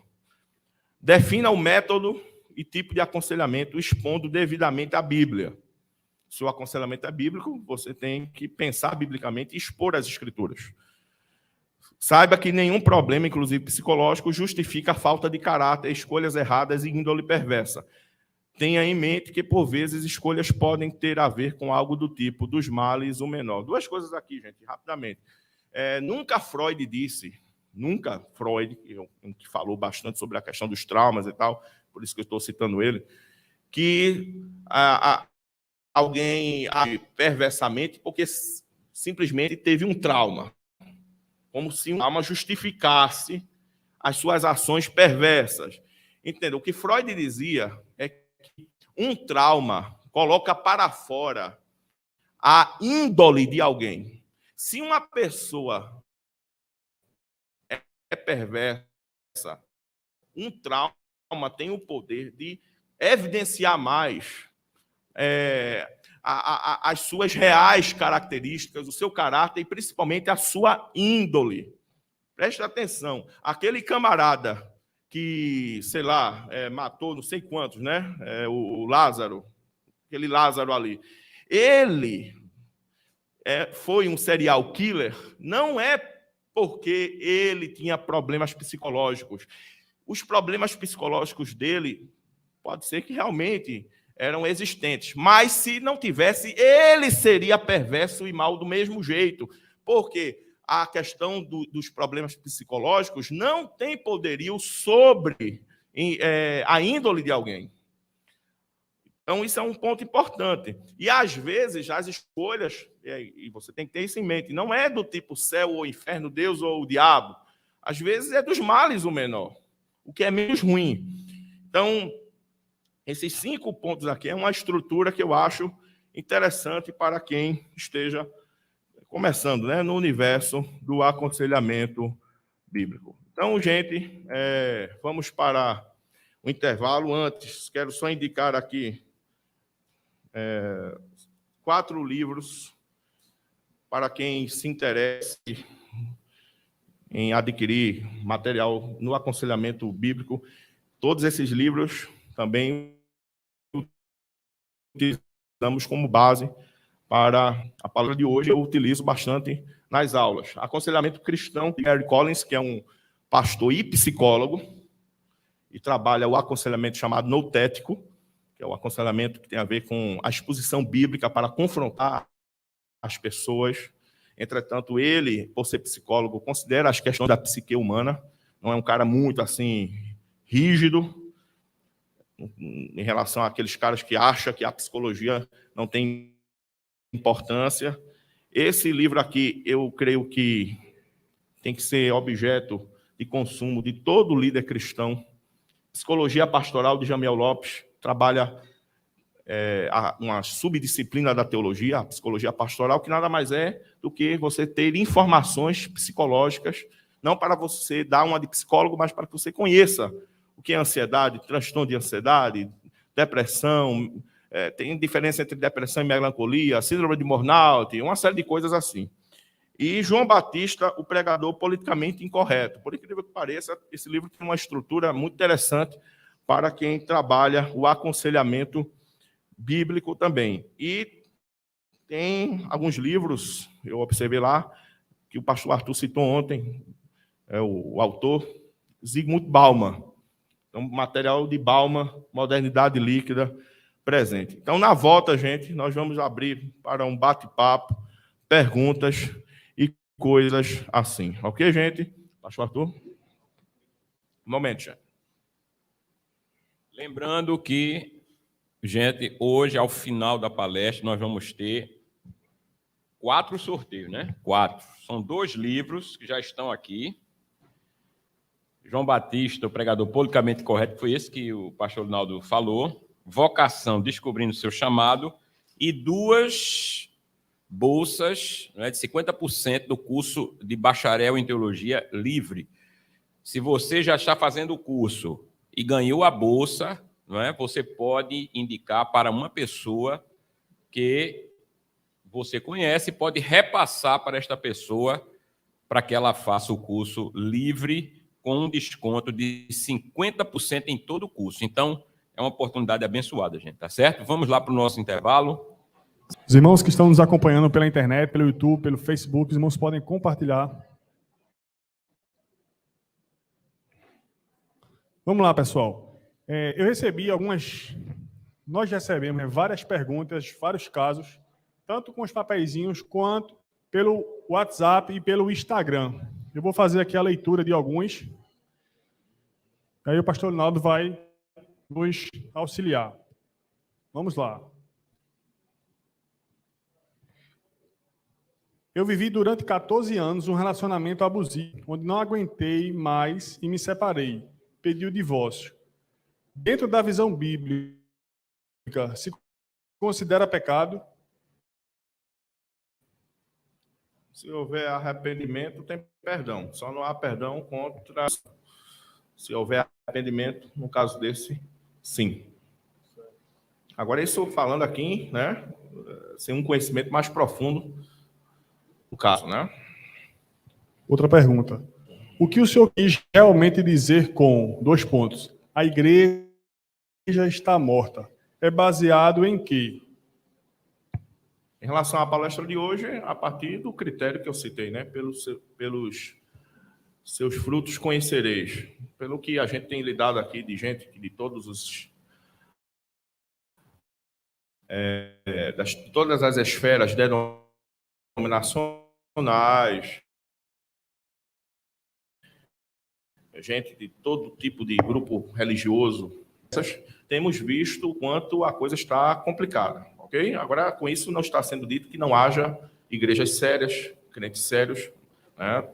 Speaker 1: Defina o método e tipo de aconselhamento, expondo devidamente a Bíblia. Se o aconselhamento é bíblico, você tem que pensar biblicamente e expor as Escrituras. Saiba que nenhum problema, inclusive psicológico, justifica a falta de caráter, escolhas erradas e índole perversa. Tenha em mente que, por vezes, escolhas podem ter a ver com algo do tipo dos males o menor. 2 coisas aqui, gente, rapidamente. Nunca Freud disse nunca Freud, que falou bastante sobre a questão dos traumas e tal, por isso que eu estou citando ele, que alguém age perversamente porque simplesmente teve um trauma, como se um trauma justificasse as suas ações perversas. Entendeu? O que Freud dizia é que um trauma coloca para fora a índole de alguém. Se uma pessoa é perversa, um trauma tem o poder de evidenciar mais as suas reais características, o seu caráter e principalmente a sua índole. Preste atenção, aquele camarada que, sei lá, matou não sei quantos, né? O Lázaro, aquele Lázaro ali, ele foi um serial killer, não é porque ele tinha problemas psicológicos. Os problemas psicológicos dele, pode ser que realmente eram existentes, mas se não tivesse, ele seria perverso e mau do mesmo jeito, porque a questão dos problemas psicológicos não tem poderio sobre a índole de alguém. Então, isso é um ponto importante. E, às vezes, as escolhas, e você tem que ter isso em mente, não é do tipo céu ou inferno, Deus ou o diabo. Às vezes, é dos males o menor, o que é menos ruim. Então, esses 5 pontos aqui é uma estrutura que eu acho interessante para quem esteja começando, né, no universo do aconselhamento bíblico. Então, gente, vamos para o intervalo. Antes, quero só indicar aqui 4 livros para quem se interesse em adquirir material no aconselhamento bíblico. Todos esses livros também utilizamos como base para a palavra de hoje, eu utilizo bastante nas aulas. Aconselhamento cristão, de Gary Collins, que é um pastor e psicólogo, e trabalha o aconselhamento chamado noutético, que é o aconselhamento que tem a ver com a exposição bíblica para confrontar as pessoas. Entretanto, ele, por ser psicólogo, considera as questões da psique humana, não é um cara muito assim rígido em relação àqueles caras que acham que a psicologia não tem importância. Esse livro aqui, eu creio que tem que ser objeto de consumo de todo líder cristão. Psicologia Pastoral, de Jamiel Lopes, trabalha uma subdisciplina da teologia, a psicologia pastoral, que nada mais é do que você ter informações psicológicas, não para você dar uma de psicólogo, mas para que você conheça o que é ansiedade, transtorno de ansiedade, depressão, tem diferença entre depressão e melancolia, síndrome de burnout, uma série de coisas assim. E João Batista, o pregador politicamente incorreto. Por incrível que pareça, esse livro tem uma estrutura muito interessante para quem trabalha o aconselhamento bíblico também. E tem alguns livros, eu observei lá, que o pastor Arthur citou ontem, o autor, Zygmunt Bauman. Então, material de Bauman, Modernidade Líquida, presente. Então, na volta, gente, nós vamos abrir para um bate-papo, perguntas e coisas assim. Ok, gente? Pastor Arthur? Um momento, gente.
Speaker 2: Lembrando que, gente, hoje, ao final da palestra, nós vamos ter 4 sorteios, né? 4. São 2 livros que já estão aqui. João Batista, o pregador politicamente correto, foi esse que o pastor Linaldo falou. Vocação, descobrindo o seu chamado. E 2 bolsas, né, de 50% do curso de bacharel em teologia livre. Se você já está fazendo o curso e ganhou a bolsa, não é, você pode indicar para uma pessoa que você conhece, pode repassar para esta pessoa para que ela faça o curso livre com um desconto de 50% em todo o curso. Então, é uma oportunidade abençoada, gente, tá certo? Vamos lá para o nosso intervalo.
Speaker 3: Os irmãos que estão nos acompanhando pela internet, pelo YouTube, pelo Facebook, os irmãos podem compartilhar. Vamos lá, pessoal. Eu recebi nós recebemos várias perguntas, vários casos, tanto com os papeizinhos quanto pelo WhatsApp e pelo Instagram. Eu vou fazer aqui a leitura de alguns. Aí o pastor Linaldo vai nos auxiliar. Vamos lá. Eu vivi durante 14 anos um relacionamento abusivo, onde não aguentei mais e me separei. Pedi o divórcio. Dentro da visão bíblica, se considera pecado?
Speaker 1: Se houver arrependimento, tem perdão. Só não há perdão contra... Se houver arrependimento, no caso desse, sim. Agora, isso falando aqui, né, sem um conhecimento mais profundo do caso, né?
Speaker 3: Outra pergunta. O que o senhor quis realmente dizer com, 2 pontos, a igreja está morta? É baseado em quê?
Speaker 1: Em relação à palestra de hoje, a partir do critério que eu citei, né? Pelos seus frutos conhecereis. Pelo que a gente tem lidado aqui de gente de todos os... todas as esferas denominacionais, gente de todo tipo de grupo religioso, temos visto o quanto a coisa está complicada, ok? Agora, com isso, não está sendo dito que não haja igrejas sérias, crentes sérios, né?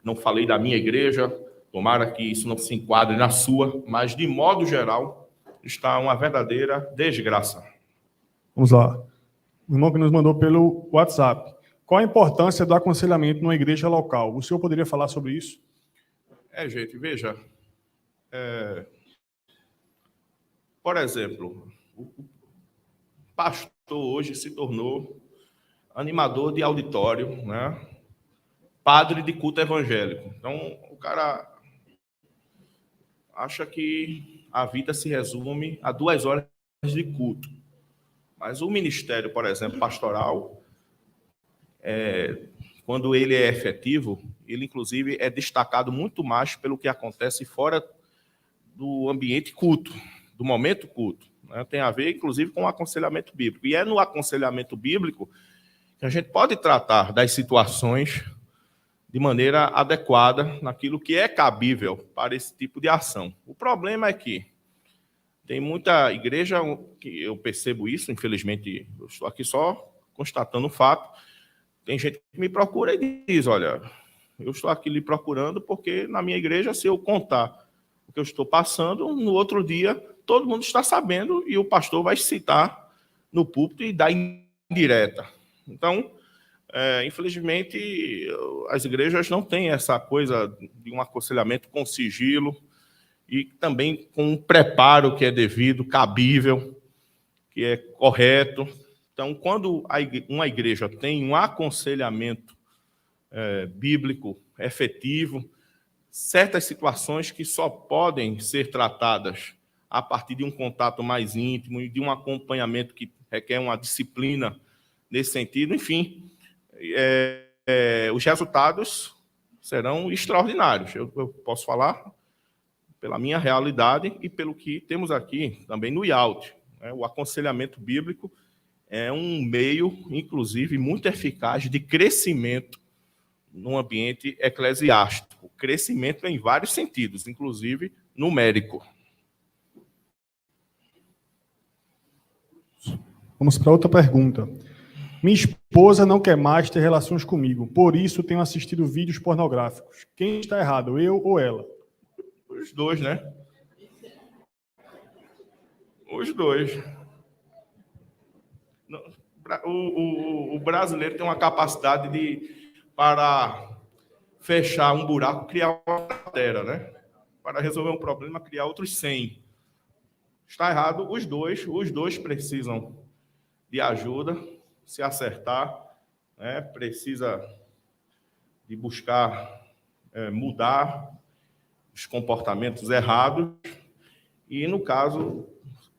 Speaker 1: Não falei da minha igreja, tomara que isso não se enquadre na sua, mas, de modo geral, está uma verdadeira desgraça.
Speaker 3: Vamos lá. O irmão que nos mandou pelo WhatsApp. Qual a importância do aconselhamento numa igreja local? O senhor poderia falar sobre isso?
Speaker 1: Gente, veja. Por exemplo, o pastor hoje se tornou animador de auditório, né? Padre de culto evangélico. Então, o cara acha que a vida se resume a 2 horas de culto. Mas o ministério, por exemplo, pastoral, quando ele é efetivo, ele, inclusive, é destacado muito mais pelo que acontece fora do ambiente culto, do momento culto, né? Tem a ver, inclusive, com o aconselhamento bíblico. E é no aconselhamento bíblico que a gente pode tratar das situações de maneira adequada, naquilo que é cabível para esse tipo de ação. O problema é que tem muita igreja, que eu percebo isso, infelizmente, eu estou aqui só constatando o fato, tem gente que me procura e diz, olha, eu estou aqui lhe procurando porque na minha igreja, se eu contar o que eu estou passando, no outro dia, todo mundo está sabendo e o pastor vai citar no púlpito e dar indireta. Então, infelizmente, as igrejas não têm essa coisa de um aconselhamento com sigilo e também com um preparo que é devido, cabível, que é correto. Então, quando uma igreja tem um aconselhamento bíblico efetivo, certas situações que só podem ser tratadas a partir de um contato mais íntimo e de um acompanhamento que requer uma disciplina nesse sentido, enfim, os resultados serão extraordinários. Eu posso falar pela minha realidade e pelo que temos aqui também no IALT. O aconselhamento bíblico é um meio, inclusive, muito eficaz de crescimento no ambiente eclesiástico. Crescimento em vários sentidos, inclusive numérico.
Speaker 3: Vamos para outra pergunta. Minha esposa não quer mais ter relações comigo, por isso tenho assistido vídeos pornográficos. Quem está errado, eu ou ela?
Speaker 1: Os dois, né? Os dois. O brasileiro tem uma capacidade de, para fechar um buraco, criar uma cratera, né? Para resolver um problema, criar outros 100. Está errado, os dois precisam de ajuda, se acertar, né? Precisa de buscar mudar os comportamentos errados e, no caso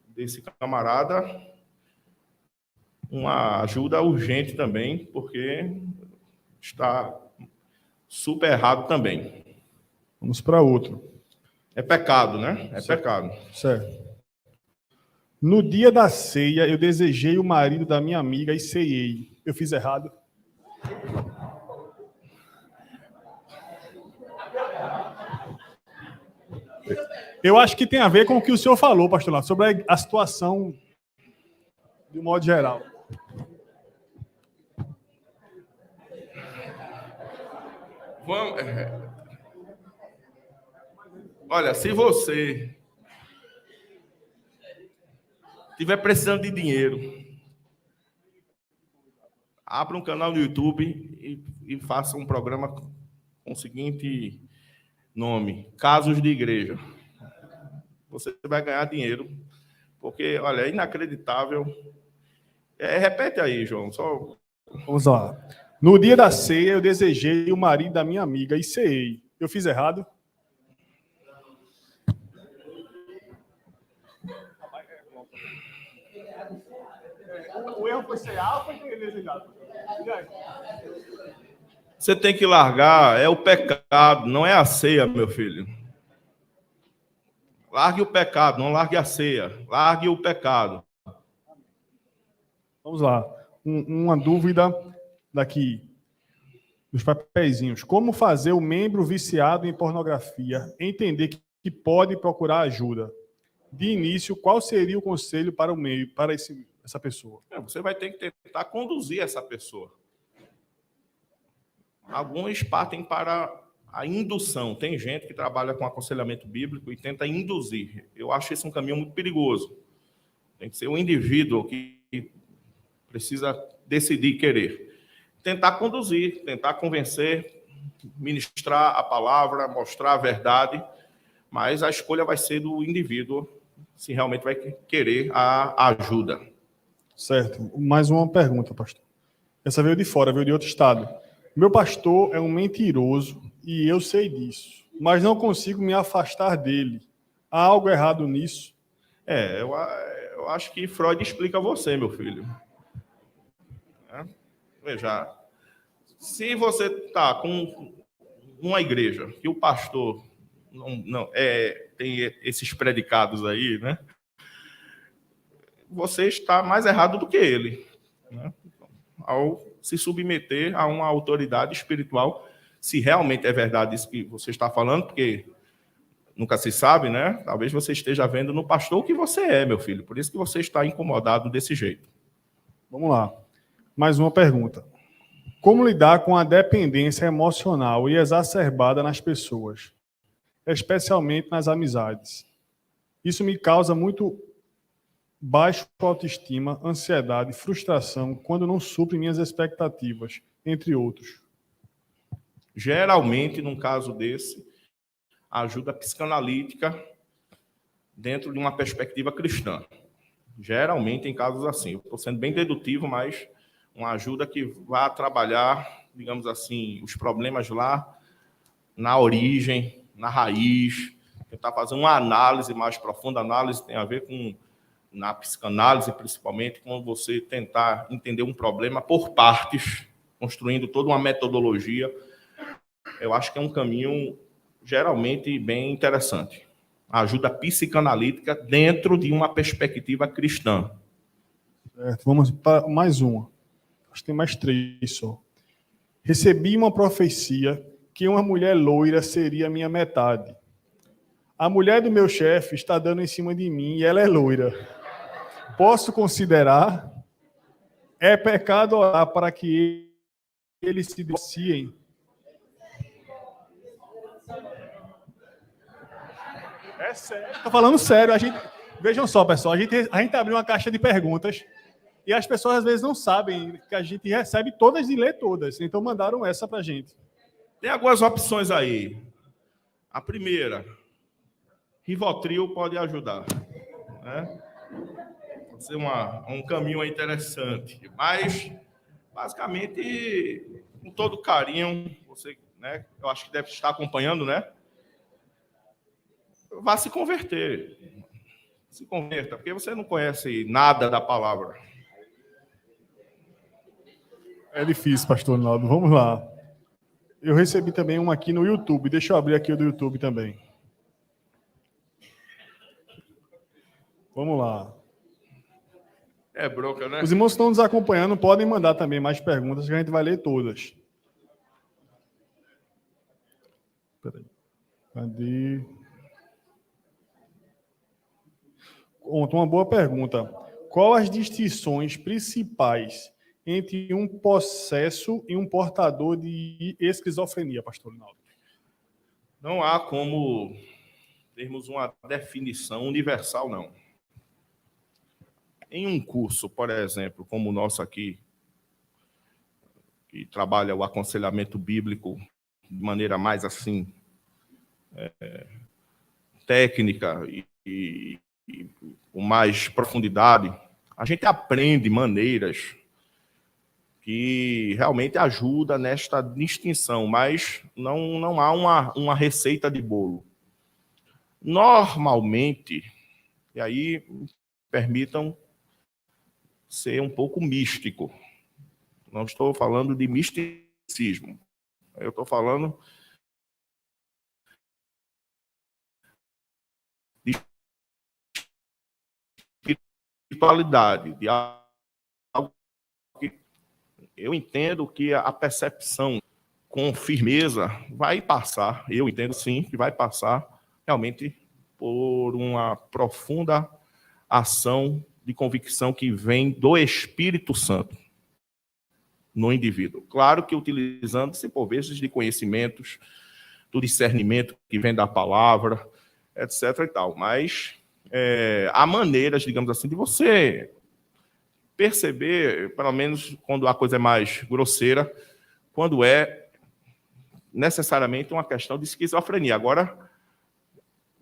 Speaker 1: desse camarada, uma ajuda urgente também, porque está super errado também.
Speaker 3: Vamos para outro.
Speaker 1: É pecado, né? É
Speaker 3: Certo.
Speaker 1: pecado.
Speaker 3: Certo. No dia da ceia, eu desejei o marido da minha amiga e ceiei. Eu fiz errado? Eu acho que tem a ver com o que o senhor falou, pastor Lado, sobre a situação de um modo geral.
Speaker 1: Vamos... Olha, se você estiver precisando de dinheiro, abra um canal no YouTube e faça um programa com o seguinte nome: Casos de Igreja. Você vai ganhar dinheiro, porque, olha, é inacreditável. Repete aí, João, só...
Speaker 3: Vamos lá. No dia da ceia, eu desejei o marido da minha amiga e ceei. Eu fiz errado? O erro foi cear ou foi ter desejado?
Speaker 1: Você tem que largar, é o pecado, não é a ceia, meu filho. Largue o pecado, não largue a ceia. Largue o pecado.
Speaker 3: Vamos lá. Uma dúvida daqui, dos papeizinhos. Como fazer o membro viciado em pornografia entender que pode procurar ajuda? De início, qual seria o conselho para o meio, para essa pessoa?
Speaker 1: Você vai ter que tentar conduzir essa pessoa. Alguns partem para a indução. Tem gente que trabalha com aconselhamento bíblico e tenta induzir. Eu acho esse um caminho muito perigoso. Tem que ser o indivíduo que precisa decidir, querer. Tentar conduzir, tentar convencer, ministrar a palavra, mostrar a verdade, mas a escolha vai ser do indivíduo, se realmente vai querer a ajuda.
Speaker 3: Certo. Mais uma pergunta, pastor. Essa veio de fora, veio de outro estado. Meu pastor é um mentiroso e eu sei disso, mas não consigo me afastar dele. Há algo errado nisso?
Speaker 1: Eu acho que Freud explica a você, meu filho. Veja, se você está com uma igreja que o pastor tem esses predicados aí, né? Você está mais errado do que ele, né? Ao se submeter a uma autoridade espiritual, se realmente é verdade isso que você está falando, porque nunca se sabe, né? Talvez você esteja vendo no pastor o que você é, meu filho. Por isso que você está incomodado desse jeito.
Speaker 3: Vamos lá. Mais uma pergunta. Como lidar com a dependência emocional e exacerbada nas pessoas, especialmente nas amizades? Isso me causa muito baixa autoestima, ansiedade, frustração, quando não supre minhas expectativas, entre outros.
Speaker 1: Geralmente, num caso desse, a ajuda psicanalítica dentro de uma perspectiva cristã. Geralmente, em casos assim. Eu estou sendo bem dedutivo, mas uma ajuda que vá trabalhar, digamos assim, os problemas lá na origem, na raiz, tentar fazer uma análise mais profunda. Análise tem a ver com, na psicanálise principalmente, com você tentar entender um problema por partes, construindo toda uma metodologia. Eu acho que é um caminho geralmente bem interessante. A ajuda psicanalítica dentro de uma perspectiva cristã.
Speaker 3: Certo, vamos para mais uma. Acho que tem mais 3 só. Recebi uma profecia que uma mulher loira seria minha metade. A mulher do meu chefe está dando em cima de mim e ela é loira. Posso considerar? É pecado orar para que eles se divorciem? É sério. Estou falando sério. Vejam só, pessoal. A gente abriu uma caixa de perguntas e as pessoas às vezes não sabem que a gente recebe todas e lê todas. Então mandaram essa para a gente.
Speaker 1: Tem algumas opções aí. A primeira, Rivotril pode ajudar, né? Pode ser um caminho interessante. Mas, basicamente, com todo carinho, você, né, eu acho que deve estar acompanhando, né? Vá se converter. Se converta, porque você não conhece nada da palavra.
Speaker 3: É difícil, pastor Naldo. Vamos lá. Eu recebi também uma aqui no YouTube. Deixa eu abrir aqui o do YouTube também. Vamos lá.
Speaker 1: É bronca, né?
Speaker 3: Os irmãos que estão nos acompanhando podem mandar também mais perguntas, que a gente vai ler todas. Peraí. Cadê? Uma boa pergunta. Qual as distinções principais entre um possesso e um portador de esquizofrenia, pastor Linaldo?
Speaker 1: Não há como termos uma definição universal, não. Em um curso, por exemplo, como o nosso aqui, que trabalha o aconselhamento bíblico de maneira mais assim, técnica e com mais profundidade, a gente aprende maneiras que realmente ajuda nesta distinção, mas não há uma receita de bolo. Normalmente, e aí permitam ser um pouco místico, não estou falando de misticismo, eu estou falando de espiritualidade, de algo que eu entendo que a percepção com firmeza vai passar, eu entendo sim que vai passar realmente por uma profunda ação de convicção que vem do Espírito Santo no indivíduo. Claro que utilizando-se por vezes de conhecimentos, do discernimento que vem da palavra, etc. e tal, mas há maneiras, digamos assim, de você perceber, pelo menos quando a coisa é mais grosseira, quando é necessariamente uma questão de esquizofrenia. Agora,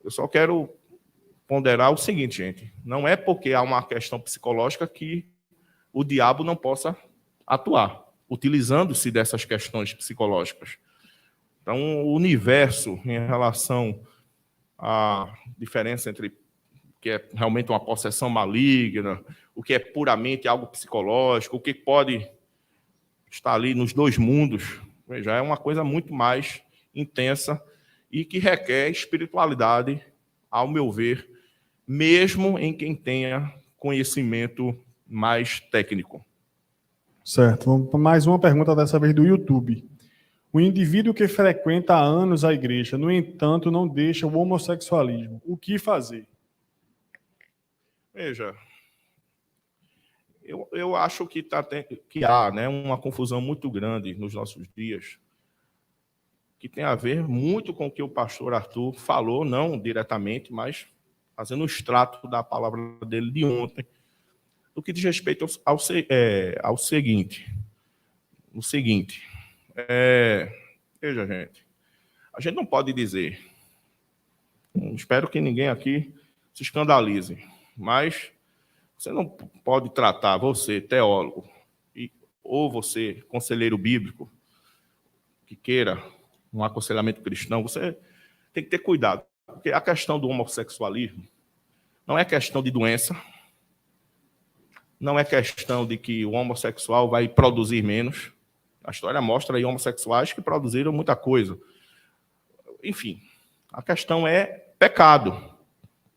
Speaker 1: eu só quero ponderar o seguinte, gente, não é porque há uma questão psicológica que o diabo não possa atuar, utilizando-se dessas questões psicológicas. Então, o universo em relação à diferença entre o que é realmente uma possessão maligna, o que é puramente algo psicológico, o que pode estar ali nos dois mundos, já é uma coisa muito mais intensa e que requer espiritualidade, ao meu ver, mesmo em quem tenha conhecimento mais técnico.
Speaker 3: Certo. Vamos para mais uma pergunta, dessa vez do YouTube. O indivíduo que frequenta há anos a igreja, no entanto, não deixa o homossexualismo. O que fazer?
Speaker 1: Veja, eu acho que há, né, uma confusão muito grande nos nossos dias, que tem a ver muito com o que o pastor Arthur falou, não diretamente, mas fazendo um extrato da palavra dele de ontem, do que diz respeito ao seguinte. O seguinte, veja, gente, a gente não pode dizer, espero que ninguém aqui se escandalize, mas você não pode tratar, você, teólogo, ou você, conselheiro bíblico, que queira um aconselhamento cristão, você tem que ter cuidado, porque a questão do homossexualismo não é questão de doença, não é questão de que o homossexual vai produzir menos. A história mostra aí homossexuais que produziram muita coisa. Enfim, a questão é pecado.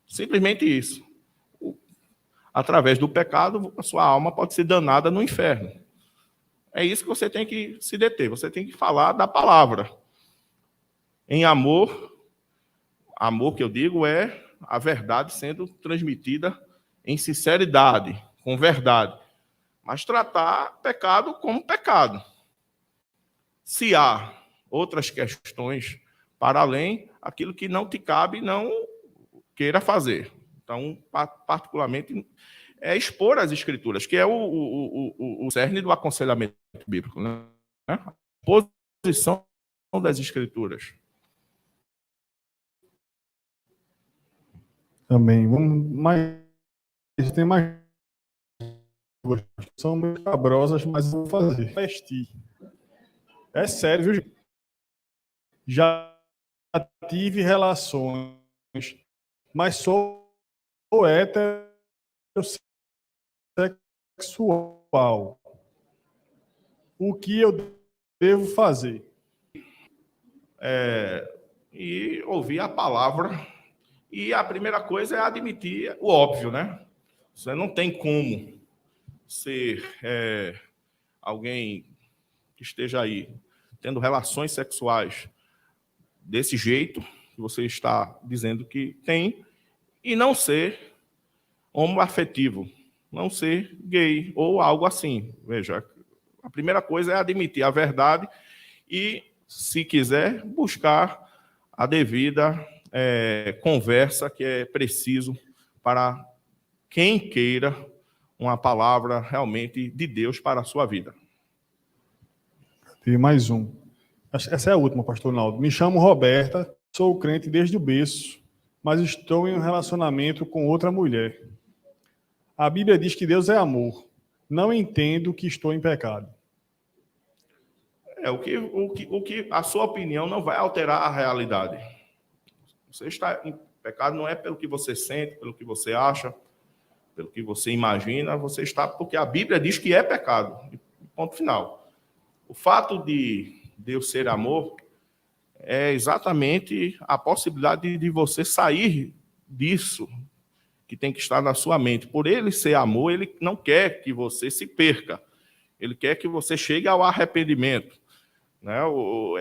Speaker 1: Simplesmente isso. Através do pecado, a sua alma pode ser danada no inferno. É isso que você tem que se deter. Você tem que falar da palavra. Em amor, amor que eu digo é a verdade sendo transmitida em sinceridade, com verdade. Mas tratar pecado como pecado. Se há outras questões para além, aquilo que não te cabe, não queira fazer. Então, particularmente, é expor as escrituras, que é o cerne do aconselhamento bíblico, né? A posição das escrituras.
Speaker 3: Também. Vamos mais. Tem mais. São muito cabrosas, mas vou fazer. Vestir. É sério, viu, gente? Já tive relações, mas sou heterossexual. O que eu devo fazer?
Speaker 1: E ouvir a palavra. E a primeira coisa é admitir o óbvio, né? Você não tem como ser alguém que esteja aí tendo relações sexuais desse jeito que você está dizendo que tem e não ser homoafetivo, não ser gay ou algo assim. Veja, a primeira coisa é admitir a verdade e, se quiser, buscar a devida conversa que é preciso para quem queira uma palavra realmente de Deus para a sua vida.
Speaker 3: E mais um. Essa é a última, pastor Naldo. Me chamo Roberta, sou crente desde o berço, mas estou em um relacionamento com outra mulher. A Bíblia diz que Deus é amor. Não entendo que estou em pecado.
Speaker 1: O que a sua opinião não vai alterar a realidade. Você está em pecado não é pelo que você sente, pelo que você acha, pelo que você imagina, você está porque a Bíblia diz que é pecado. Ponto final. O fato de Deus ser amor é exatamente a possibilidade de você sair disso que tem que estar na sua mente. Por ele ser amor, ele não quer que você se perca. Ele quer que você chegue ao arrependimento. Né?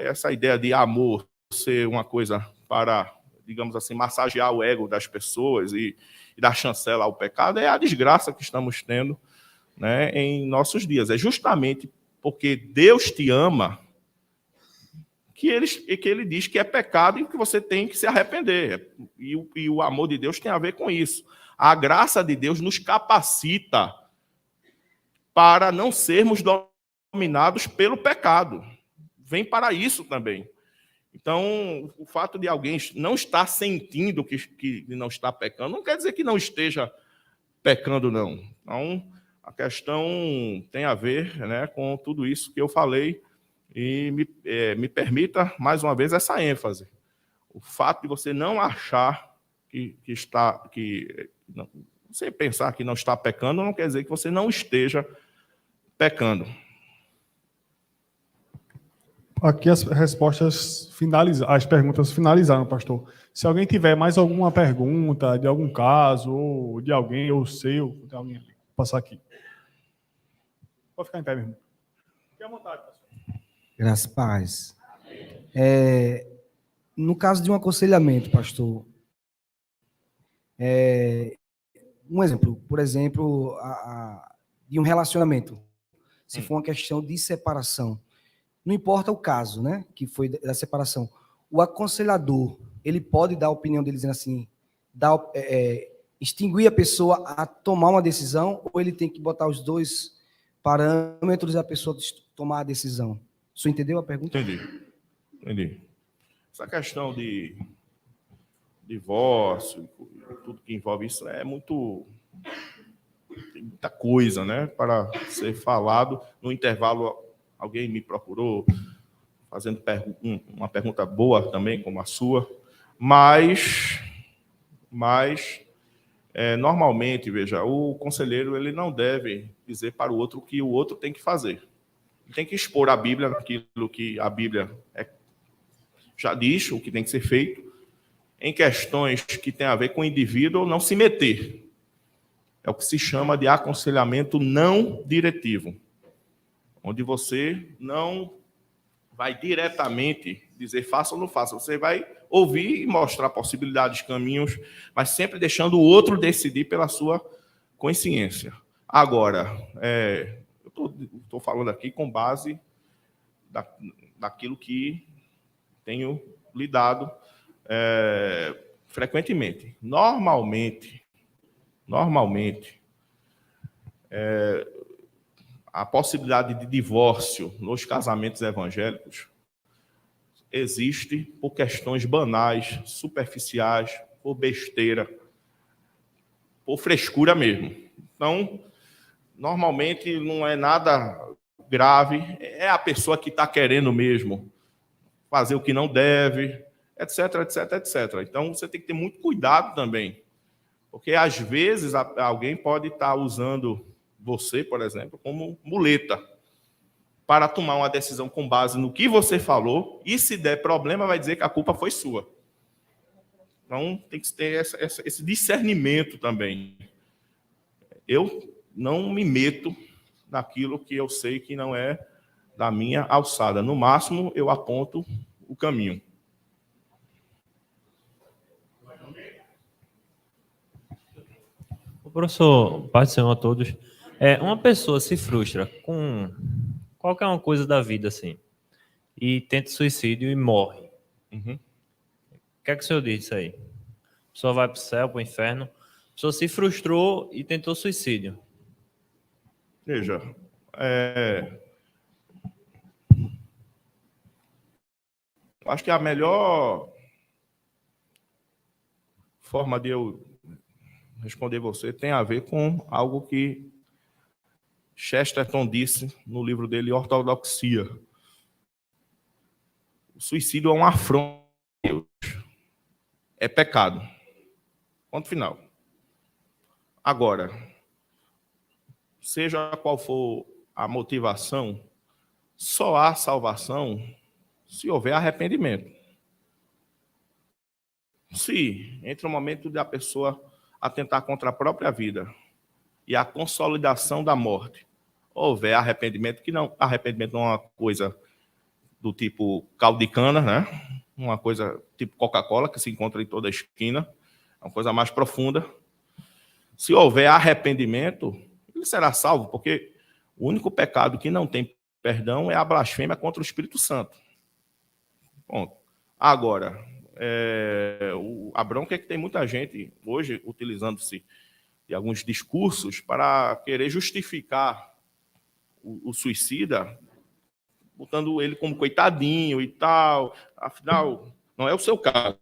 Speaker 1: Essa ideia de amor ser uma coisa para, digamos assim, massagear o ego das pessoas e dar chancela ao pecado é a desgraça que estamos tendo, né, em nossos dias. É justamente porque Deus te ama que ele diz que é pecado e que você tem que se arrepender. E o amor de Deus tem a ver com isso. A graça de Deus nos capacita para não sermos dominados pelo pecado. Vem para isso também. Então, o fato de alguém não estar sentindo que não está pecando, não quer dizer que não esteja pecando, não. Então, a questão tem a ver, né, com tudo isso que eu falei e me permita, mais uma vez, essa ênfase. O fato de você não achar você pensar que não está pecando, não quer dizer que você não esteja pecando.
Speaker 3: Aqui as respostas finalizaram, as perguntas finalizaram, pastor. Se alguém tiver mais alguma pergunta de algum caso, ou de alguém, ou seu, de alguém ali, vou passar aqui. Pode ficar em pé, meu irmão. Fique à vontade, pastor.
Speaker 4: Graças a paz. No caso de um aconselhamento, pastor, um exemplo, por exemplo, de um relacionamento, se for uma questão de separação, não importa o caso, né, que foi da separação, o aconselhador, ele pode dar a opinião dele dizendo assim, extinguir a pessoa a tomar uma decisão, ou ele tem que botar os dois parâmetros e a pessoa tomar a decisão? O senhor entendeu a pergunta?
Speaker 1: Entendi. Essa questão de divórcio, tudo que envolve isso, tem muita coisa, né, para ser falado. No intervalo, alguém me procurou, fazendo uma pergunta boa também, como a sua, mas normalmente, veja, o conselheiro ele não deve dizer para o outro o que o outro tem que fazer. Ele tem que expor a Bíblia, aquilo que a Bíblia já diz, o que tem que ser feito, em questões que têm a ver com o indivíduo, não se meter. É o que se chama de aconselhamento não diretivo, onde você não vai diretamente dizer faça ou não faça. Você vai ouvir e mostrar possibilidades, caminhos, mas sempre deixando o outro decidir pela sua consciência. Agora, eu estou falando aqui com base daquilo que tenho lidado frequentemente. Normalmente, a possibilidade de divórcio nos casamentos evangélicos existe por questões banais, superficiais, por besteira, por frescura mesmo. Então, normalmente não é nada grave, é a pessoa que está querendo mesmo fazer o que não deve, etc, etc, etc. Então, você tem que ter muito cuidado também, porque às vezes alguém pode estar usando você, por exemplo, como muleta para tomar uma decisão com base no que você falou, e se der problema, vai dizer que a culpa foi sua. Então, tem que ter esse discernimento também. Eu não me meto naquilo que eu sei que não é da minha alçada. No máximo, eu aponto o caminho.
Speaker 5: Professor, paz do Senhor a todos. Uma pessoa se frustra com qualquer uma coisa da vida, assim, e tenta suicídio e morre.
Speaker 1: Uhum.
Speaker 5: O que é que o senhor diz disso aí? A pessoa vai para o céu, para o inferno. A pessoa se frustrou e tentou suicídio.
Speaker 1: Veja, eu acho que a melhor forma de eu responder você tem a ver com algo que Chesterton disse no livro dele, Ortodoxia. O suicídio é uma afronta a Deus. É pecado. Ponto final. Agora, seja qual for a motivação, só há salvação se houver arrependimento. Se, entre o momento da pessoa atentar contra a própria vida e a consolidação da morte, houver arrependimento, que não, arrependimento não é uma coisa do tipo caldo de cana, né? Uma coisa tipo Coca-Cola, que se encontra em toda a esquina, é uma coisa mais profunda. Se houver arrependimento, ele será salvo, porque o único pecado que não tem perdão é a blasfêmia contra o Espírito Santo. Bom, agora, a bronca é que tem muita gente hoje utilizando-se de alguns discursos para querer justificar o suicida, botando ele como coitadinho e tal. Afinal, não é o seu caso.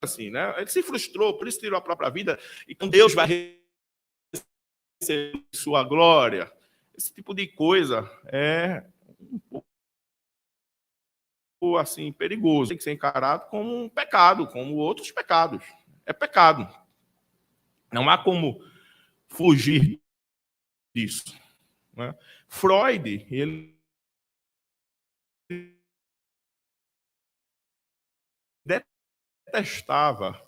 Speaker 1: Assim, né? Ele se frustrou, por isso tirou a própria vida, e então Deus vai receber sua glória. Esse tipo de coisa é um pouco assim, perigoso. Tem que ser encarado como um pecado, como outros pecados. É pecado. Não há como fugir disso. Né? Freud, ele detestava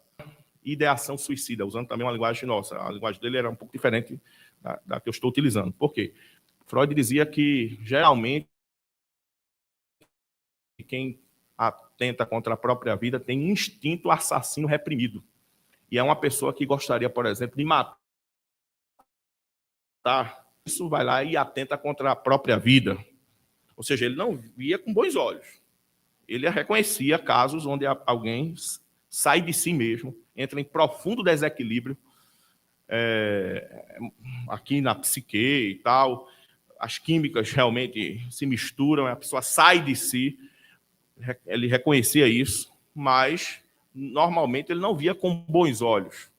Speaker 1: ideação suicida, usando também uma linguagem nossa. A linguagem dele era um pouco diferente da que eu estou utilizando. Por quê? Freud dizia que, geralmente, quem atenta contra a própria vida tem um instinto assassino reprimido. E é uma pessoa que gostaria, por exemplo, de matar. Isso vai lá e atenta contra a própria vida. Ou seja, ele não via com bons olhos. Ele reconhecia casos onde alguém sai de si mesmo, entra em profundo desequilíbrio aqui na psique e tal. As químicas realmente se misturam, a pessoa sai de si. Ele reconhecia isso, mas normalmente ele não via com bons olhos.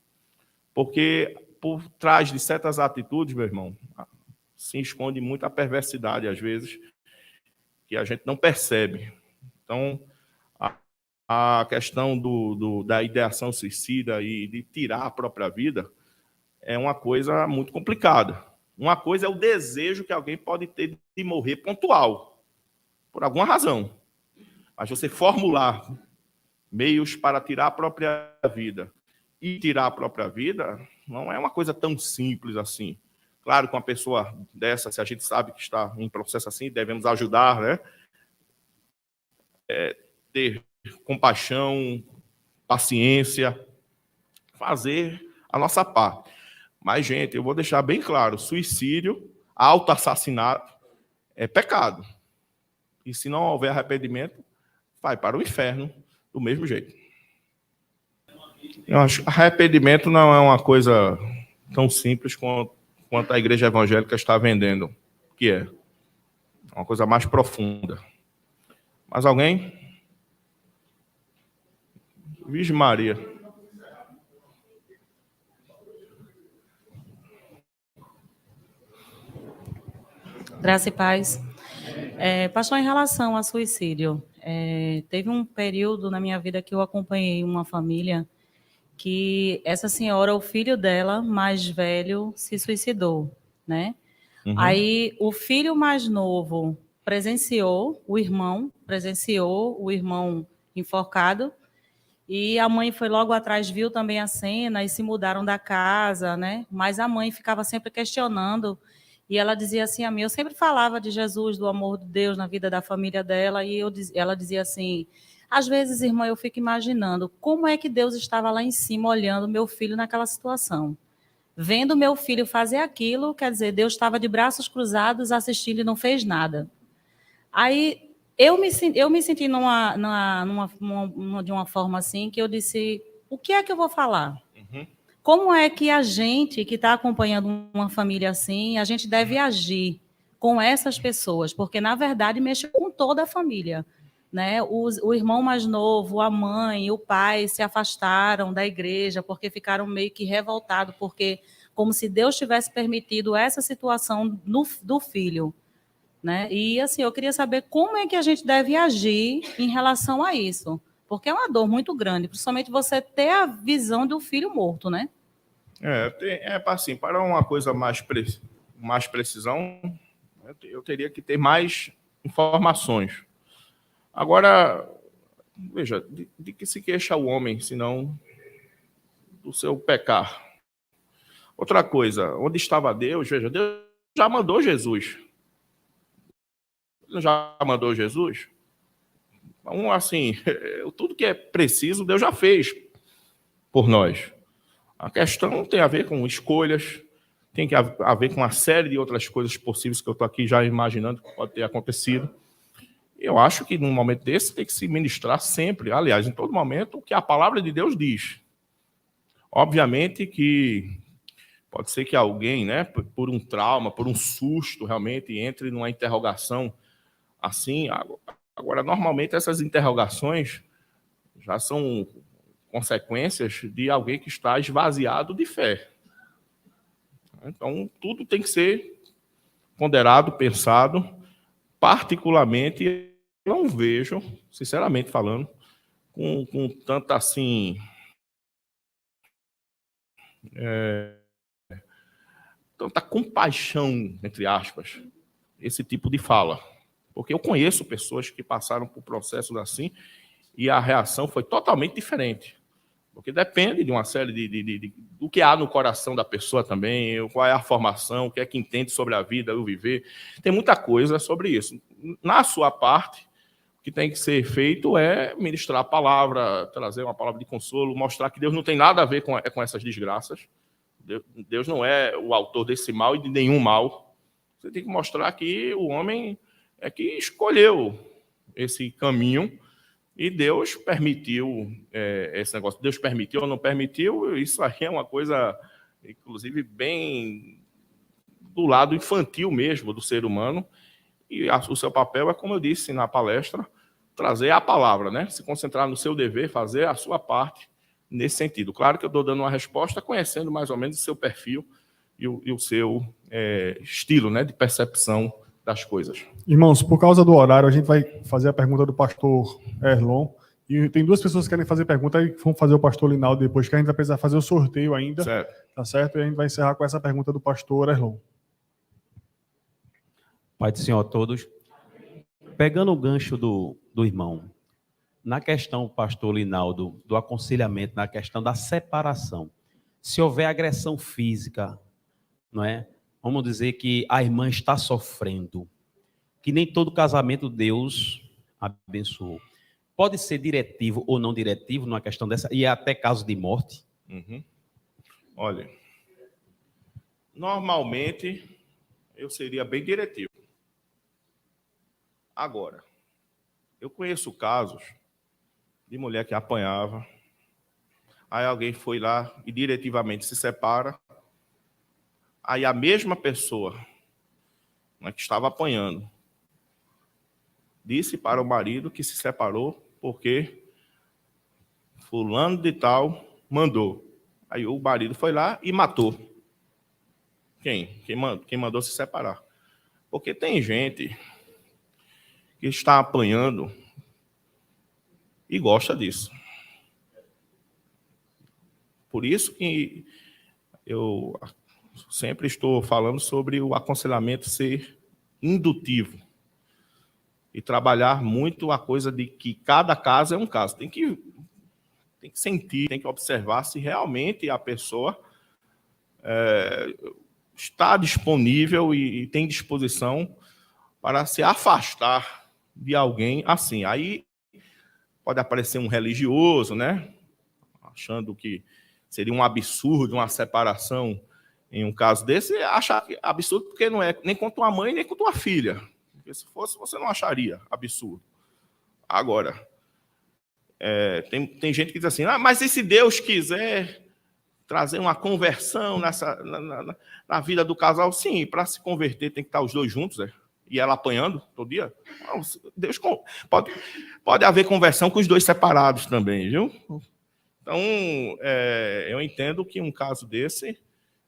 Speaker 1: Porque por trás de certas atitudes, meu irmão, se esconde muita perversidade, às vezes, que a gente não percebe. Então, a questão da ideação suicida e de tirar a própria vida é uma coisa muito complicada. Uma coisa é o desejo que alguém pode ter de morrer pontual, por alguma razão. Mas você formular meios para tirar a própria vida e tirar a própria vida não é uma coisa tão simples assim. Claro que uma pessoa dessa, se a gente sabe que está em processo assim, devemos ajudar, né? Ter compaixão, paciência, fazer a nossa parte. Mas, gente, eu vou deixar bem claro, suicídio, autoassassinato é pecado. E se não houver arrependimento, vai para o inferno do mesmo jeito. Eu acho que arrependimento não é uma coisa tão simples quanto a igreja evangélica está vendendo, que é uma coisa mais profunda. Mais alguém? Virgem Maria.
Speaker 6: Graça e paz. Pastor, em relação a suicídio, teve um período na minha vida que eu acompanhei uma família que essa senhora, o filho dela, mais velho, se suicidou, né?
Speaker 1: Uhum.
Speaker 6: Aí o filho mais novo presenciou o irmão enforcado, e a mãe foi logo atrás, viu também a cena e se mudaram da casa, né? Mas a mãe ficava sempre questionando. E ela dizia assim a mim, eu sempre falava de Jesus, do amor de Deus na vida da família dela, e ela dizia assim, às vezes, irmã, eu fico imaginando como é que Deus estava lá em cima olhando meu filho naquela situação. vendo meu filho fazer aquilo, quer dizer, Deus estava de braços cruzados assistindo e não fez nada. Aí eu me senti de uma forma assim que eu disse, o que é que eu vou falar? Como é que a gente que está acompanhando uma família assim, a gente deve agir com essas pessoas? Porque, na verdade, mexe com toda a família. Né? O irmão mais novo, a mãe, o pai se afastaram da igreja porque ficaram meio que revoltados, porque como se Deus tivesse permitido essa situação do filho. Né? E assim, eu queria saber como é que a gente deve agir em relação a isso, porque é uma dor muito grande, principalmente você ter a visão do filho morto, né?
Speaker 1: Assim, para uma coisa mais precisão, eu teria que ter mais informações. Agora, veja, de que se queixa o homem, senão do seu pecar? Outra coisa, onde estava Deus? Veja, Deus já mandou Jesus. Já mandou Jesus? Então, assim, tudo que é preciso, Deus já fez por nós. A questão tem a ver com escolhas, tem a ver com uma série de outras coisas possíveis que eu estou aqui já imaginando que pode ter acontecido. Eu acho que num momento desse tem que se ministrar sempre, aliás, em todo momento, o que a palavra de Deus diz. Obviamente que pode ser que alguém, né, por um trauma, por um susto, realmente entre numa interrogação assim. Agora, normalmente, essas interrogações já são consequências de alguém que está esvaziado de fé. Então, tudo tem que ser ponderado, pensado. Particularmente, eu não vejo, sinceramente falando, com tanta assim... tanta compaixão, entre aspas, esse tipo de fala. Porque eu conheço pessoas que passaram por processos assim e a reação foi totalmente diferente. Porque depende de uma série do que há no coração da pessoa também, qual é a formação, o que é que entende sobre a vida, o viver. Tem muita coisa sobre isso. Na sua parte, o que tem que ser feito é ministrar a palavra, trazer uma palavra de consolo, mostrar que Deus não tem nada a ver com essas desgraças. Deus não é o autor desse mal e de nenhum mal. Você tem que mostrar que o homem é que escolheu esse caminho e Deus permitiu esse negócio. Deus permitiu ou não permitiu, isso aí é uma coisa, inclusive, bem do lado infantil mesmo do ser humano. E o seu papel é, como eu disse na palestra, trazer a palavra, né? Se concentrar no seu dever, fazer a sua parte nesse sentido. Claro que eu estou dando uma resposta conhecendo mais ou menos o seu perfil e o seu estilo, né, de percepção das coisas.
Speaker 3: Irmãos, por causa do horário, a gente vai fazer a pergunta do pastor Erlon. E tem duas pessoas que querem fazer pergunta e vão fazer o pastor Linaldo depois, que a gente vai precisar fazer o sorteio ainda.
Speaker 1: Certo.
Speaker 3: Tá certo? E a gente vai encerrar com essa pergunta do pastor Erlon.
Speaker 7: Pai do Senhor a todos. Pegando o gancho do irmão, na questão, pastor Linaldo, do aconselhamento, na questão da separação, se houver agressão física, não é? Vamos dizer que a irmã está sofrendo, que nem todo casamento Deus abençoou. Pode ser diretivo ou não diretivo numa questão dessa, e até caso de morte?
Speaker 1: Olha, normalmente eu seria bem diretivo. Agora, eu conheço casos de mulher que apanhava, aí alguém foi lá e diretivamente se separa, aí a mesma pessoa, né, que estava apanhando disse para o marido que se separou porque fulano de tal mandou. Aí o marido foi lá e matou. Quem mandou se separar? Porque tem gente que está apanhando e gosta disso. Por isso que eu sempre estou falando sobre o aconselhamento ser indutivo e trabalhar muito a coisa de que cada caso é um caso. Tem que sentir, tem que observar se realmente a pessoa está disponível e tem disposição para se afastar de alguém assim. Aí pode aparecer um religioso, né, achando que seria um absurdo uma separação em um caso desse, acha absurdo, porque não é nem com tua mãe, nem com tua filha. Porque se fosse, você não acharia absurdo. Agora, tem gente que diz assim, mas e se Deus quiser trazer uma conversão na vida do casal? Sim, para se converter tem que estar os dois juntos, e ela apanhando todo dia. Não, Deus pode haver conversão com os dois separados também, viu? Então, eu entendo que um caso desse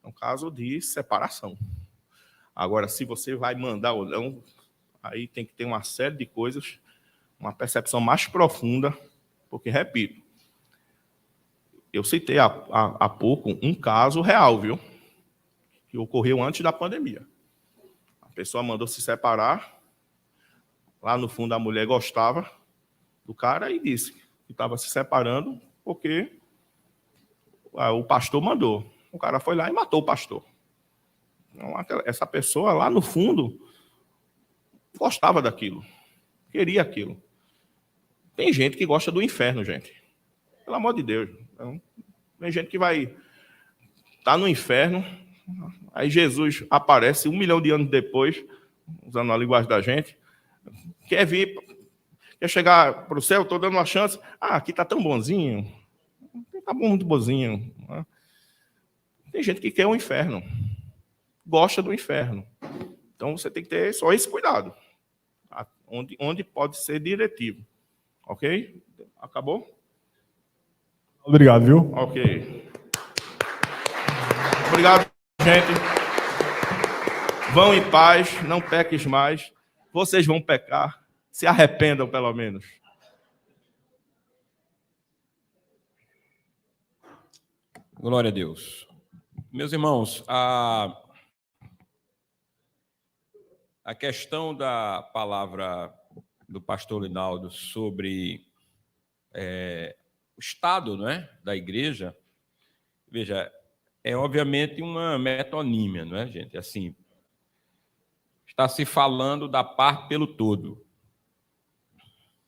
Speaker 1: é um caso de separação. Agora, se você vai mandar ou não, aí tem que ter uma série de coisas, uma percepção mais profunda, porque, repito, eu citei há pouco um caso real, viu? Que ocorreu antes da pandemia. A pessoa mandou se separar, lá no fundo a mulher gostava do cara e disse que estava se separando porque o pastor mandou. O cara foi lá e matou o pastor. Então, essa pessoa lá no fundo gostava daquilo, queria aquilo. Tem gente que gosta do inferno, gente. Pelo amor de Deus. Então, tem gente que vai estar no inferno, aí Jesus aparece 1 milhão de anos depois, usando a linguagem da gente, quer vir, quer chegar para o céu, estou dando uma chance. Aqui está tão bonzinho. Está muito bonzinho. Tem gente que quer o inferno, gosta do inferno. Então, você tem que ter só esse cuidado, onde pode ser diretivo. Ok? Acabou?
Speaker 3: Obrigado, viu?
Speaker 1: Ok. Obrigado, gente. Vão em paz, não peques mais. Vocês vão pecar, se arrependam pelo menos.
Speaker 2: Glória a Deus. Meus irmãos, a questão da palavra do pastor Linaldo sobre o estado, não é, da igreja, veja, é obviamente uma metonímia, não é, gente? Assim, está se falando da parte pelo todo.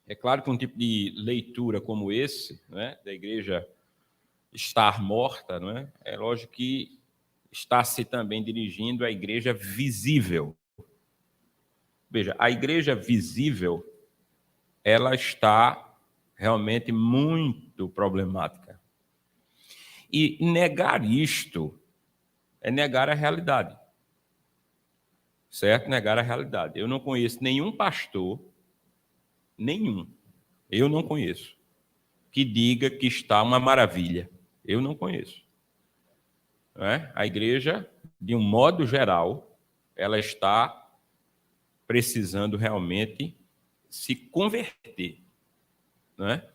Speaker 2: É claro que um tipo de leitura como esse, não é, da igreja estar morta, não é? É lógico que está se também dirigindo à igreja visível. Veja, a igreja visível, ela está realmente muito problemática. E negar isto é negar a realidade. Certo? Negar a realidade. Eu não conheço nenhum pastor, eu não conheço, que diga que está uma maravilha. Eu não conheço. Não é? A igreja, de um modo geral, ela está precisando realmente se converter. Não é?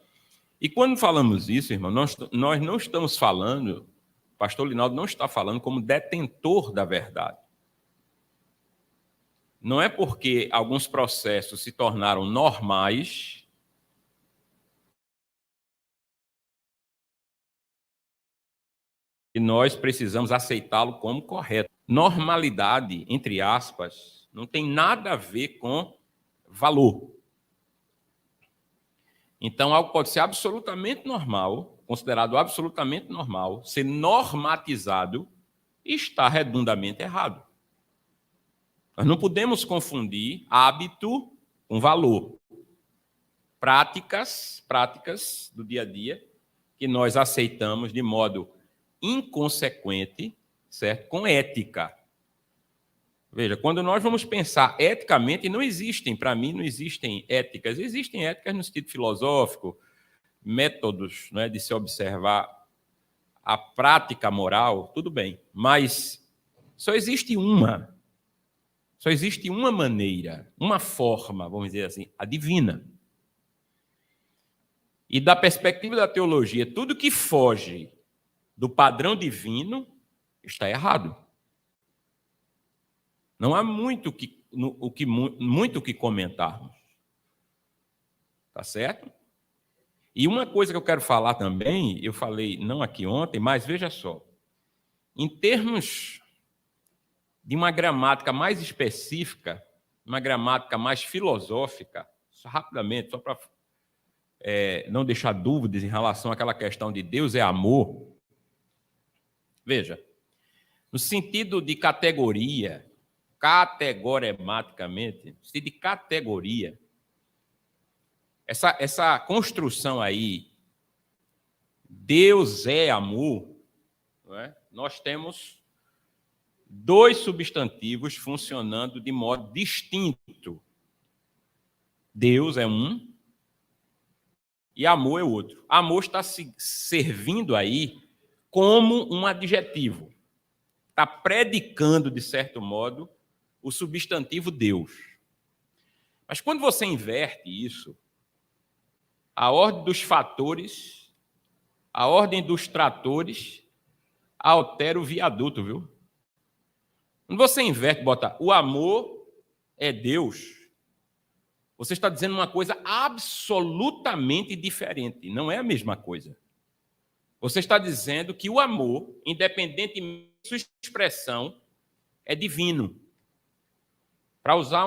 Speaker 2: E quando falamos isso, irmão, nós não estamos falando, o pastor Linaldo não está falando como detentor da verdade. Não é porque alguns processos se tornaram normais que nós precisamos aceitá-lo como correto. Normalidade, entre aspas, não tem nada a ver com valor. Então, algo pode ser absolutamente normal, considerado absolutamente normal, ser normatizado e estar redondamente errado. Nós não podemos confundir hábito com valor. Práticas do dia a dia que nós aceitamos de modo inconsequente, certo? Com ética. Veja, quando nós vamos pensar eticamente, não existem, para mim, não existem éticas. Existem éticas no sentido filosófico, métodos, né, de se observar a prática moral, tudo bem. Mas só existe uma maneira, uma forma, vamos dizer assim, a divina. E da perspectiva da teologia, tudo que foge do padrão divino está errado. Não há muito o que comentarmos. Tá certo? E uma coisa que eu quero falar também, eu falei não aqui ontem, mas veja só. Em termos de uma gramática mais específica, uma gramática mais filosófica, só rapidamente, só para não deixar dúvidas em relação àquela questão de Deus é amor. Veja, no sentido de categoria, categorematicamente, no sentido de categoria, essa construção aí, Deus é amor, não é? Nós temos dois substantivos funcionando de modo distinto. Deus é um e amor é outro. Amor está se servindo aí como um adjetivo. Está predicando, de certo modo, o substantivo Deus. Mas quando você inverte isso, a ordem dos fatores, a ordem dos tratores, altera o viaduto, viu? Quando você inverte, bota o amor é Deus, você está dizendo uma coisa absolutamente diferente, não é a mesma coisa. Você está dizendo que o amor, independentemente de sua expressão, é divino. Para usar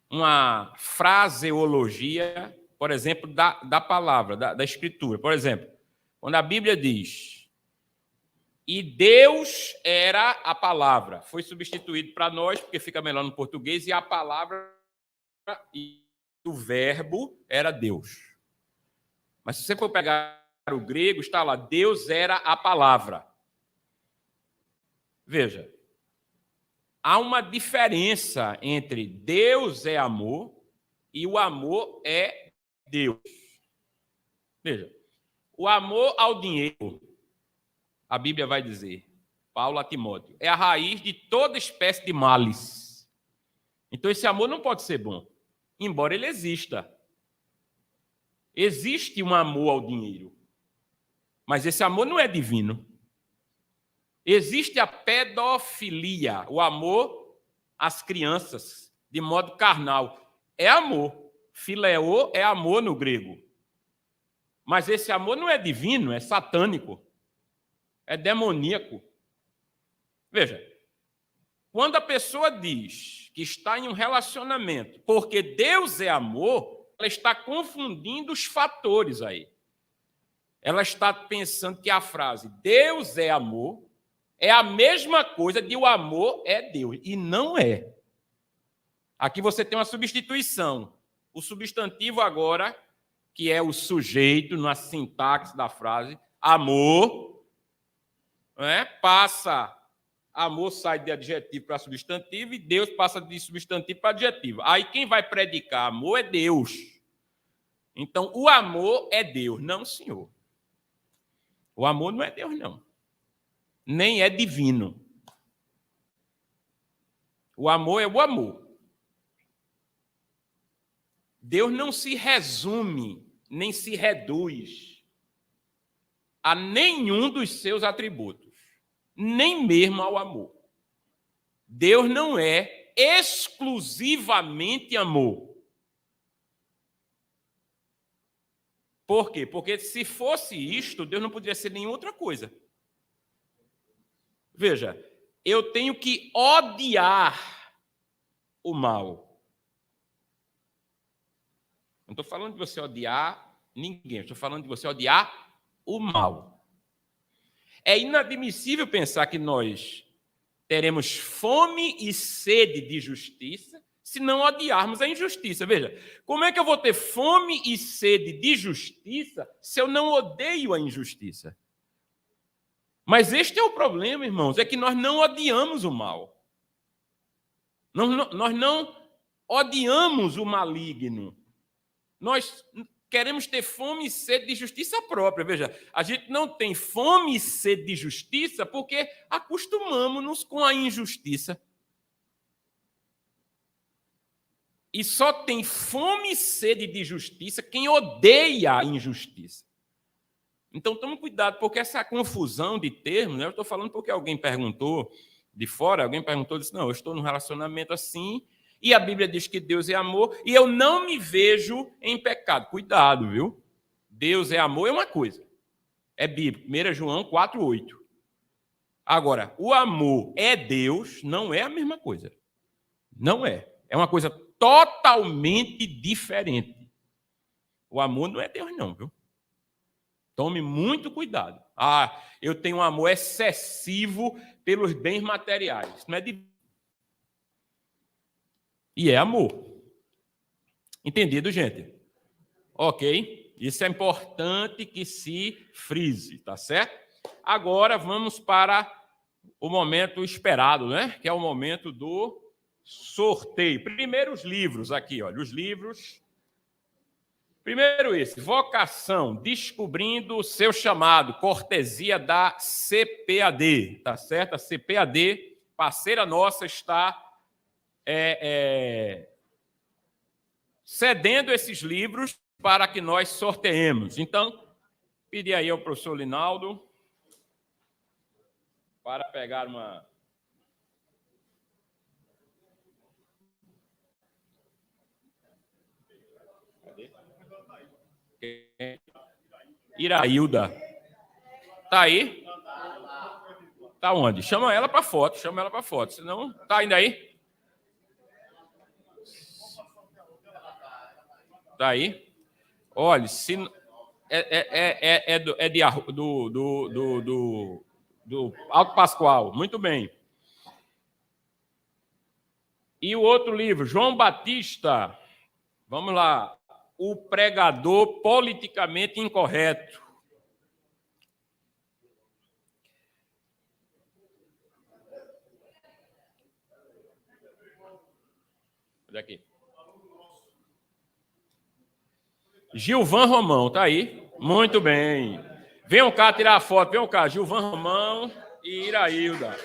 Speaker 2: uma fraseologia, por exemplo, da palavra, da Escritura. Por exemplo, quando a Bíblia diz: e Deus era a palavra, foi substituído para nós, porque fica melhor no português, e a palavra e o verbo era Deus. Mas se você for pegar o grego, está lá, Deus era a palavra. Veja, há uma diferença entre Deus é amor e o amor é Deus. Veja, o amor ao dinheiro, a Bíblia vai dizer, Paulo a Timóteo, é a raiz de toda espécie de males. Então esse amor não pode ser bom, embora ele exista. Existe um amor ao dinheiro, mas esse amor não é divino. Existe a pedofilia, o amor às crianças, de modo carnal. É amor. Fileô é amor no grego. Mas esse amor não é divino, é satânico. É demoníaco. Veja, quando a pessoa diz que está em um relacionamento porque Deus é amor, ela está confundindo os fatores aí. Ela está pensando que a frase Deus é amor é a mesma coisa de o amor é Deus. E não é. Aqui você tem uma substituição. O substantivo agora, que é o sujeito, na sintaxe da frase, amor, passa, amor sai de adjetivo para substantivo e Deus passa de substantivo para adjetivo. Aí quem vai predicar amor é Deus. Então, o amor é Deus. Não, senhor. O amor não é Deus, não. Nem é divino. O amor é o amor. Deus não se resume, nem se reduz a nenhum dos seus atributos, nem mesmo ao amor. Deus não é exclusivamente amor. Por quê? Porque se fosse isto, Deus não poderia ser nenhuma outra coisa. Veja, eu tenho que odiar o mal. Não estou falando de você odiar ninguém, estou falando de você odiar o mal. É inadmissível pensar que nós teremos fome e sede de justiça se não odiarmos a injustiça. Veja, como é que eu vou ter fome e sede de justiça se eu não odeio a injustiça? Mas este é o problema, irmãos, é que nós não odiamos o mal. Nós não odiamos o maligno. Nós queremos ter fome e sede de justiça própria. Veja, a gente não tem fome e sede de justiça porque acostumamos-nos com a injustiça. E só tem fome e sede de justiça quem odeia a injustiça. Então, tome cuidado, porque essa confusão de termos, eu estou falando porque alguém perguntou de fora, alguém perguntou, disse, não, eu estou num relacionamento assim, e a Bíblia diz que Deus é amor, e eu não me vejo em pecado. Cuidado, viu? Deus é amor é uma coisa. É bíblico, 1 João 4,8. Agora, o amor é Deus, não é a mesma coisa. Não é. É uma coisa totalmente diferente. O amor não é Deus, não, viu? Tome muito cuidado. Eu tenho um amor excessivo pelos bens materiais. Não é de... E é amor. Entendido, gente? Ok? Isso é importante que se frise, tá certo? Agora vamos para o momento esperado, né? Que é o momento do sorteio. Primeiro os livros aqui, olha, os livros. Primeiro esse, Vocação, Descobrindo o Seu Chamado, cortesia da CPAD, tá certo? A CPAD, parceira nossa, está cedendo esses livros para que nós sorteemos. Então, pedi aí ao professor Linaldo para pegar uma... Irailda. Tá aí? Tá onde? Chama ela para foto, senão tá ainda aí? Tá aí? Olha, se do Alto Pascoal, muito bem. E o outro livro, João Batista, vamos lá, O Pregador Politicamente Incorreto. Olha aqui. Gilvan Romão, tá aí? Muito bem. Venham cá tirar a foto, venham cá, Gilvan Romão e Irailda.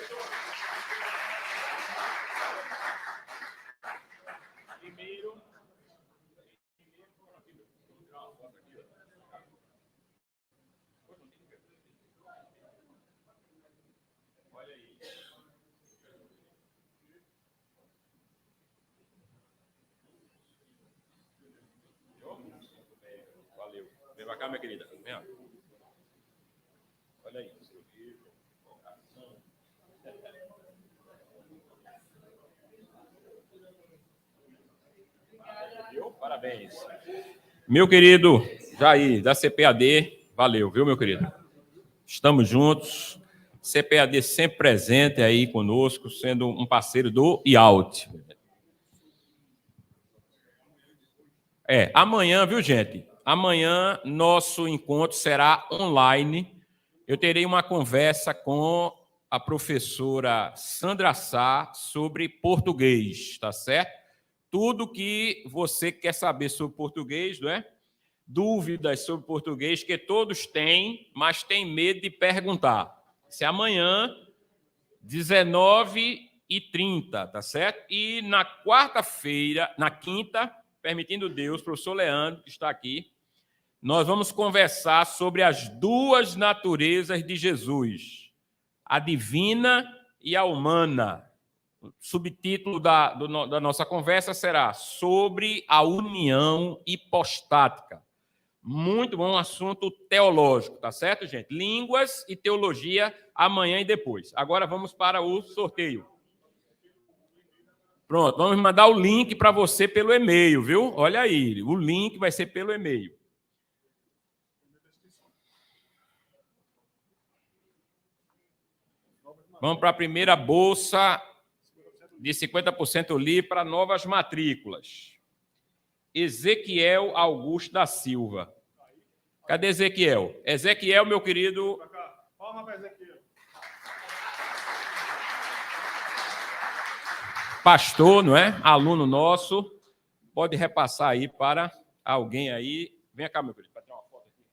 Speaker 2: Valeu. Vem pra cá, minha querida. Vem, ó. Olha aí. Parabéns. Meu querido Jair, da CPAD, valeu, viu, meu querido? Estamos juntos. CPAD sempre presente aí conosco, sendo um parceiro do IALT. Amanhã, viu, gente? Amanhã nosso encontro será online. Eu terei uma conversa com a professora Sandra Sá sobre português, tá certo? Tudo que você quer saber sobre português, não é? Dúvidas sobre português, que todos têm, mas têm medo de perguntar. Isso é amanhã, 19h30, tá certo? E na quarta-feira, na quinta, permitindo Deus, professor Leandro, que está aqui, nós vamos conversar sobre as duas naturezas de Jesus, a divina e a humana. O subtítulo da nossa conversa será sobre a união hipostática. Muito bom, assunto teológico, tá certo, gente? Línguas e teologia amanhã e depois. Agora vamos para o sorteio. Pronto, vamos mandar o link para você pelo e-mail, viu? Olha aí, o link vai ser pelo e-mail. Vamos para a primeira bolsa de 50% LI para novas matrículas. Ezequiel Augusto da Silva. Cadê Ezequiel? Ezequiel, meu querido.
Speaker 3: Palma para Ezequiel.
Speaker 2: Pastor, não é? Aluno nosso. Pode repassar aí para alguém aí. Vem cá, meu querido, para tirar uma foto aqui.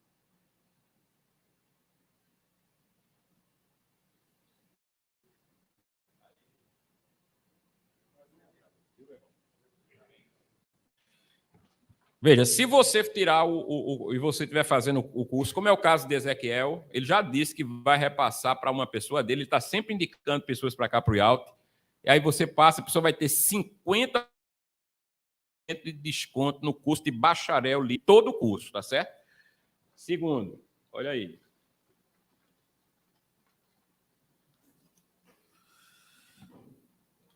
Speaker 2: Veja, se você tirar e você estiver fazendo o curso, como é o caso de Ezequiel, ele já disse que vai repassar para uma pessoa dele, ele está sempre indicando pessoas para cá para o IALT, e aí você passa, a pessoa vai ter 50% de desconto no curso de bacharel, todo o curso, tá certo? Segundo, olha aí.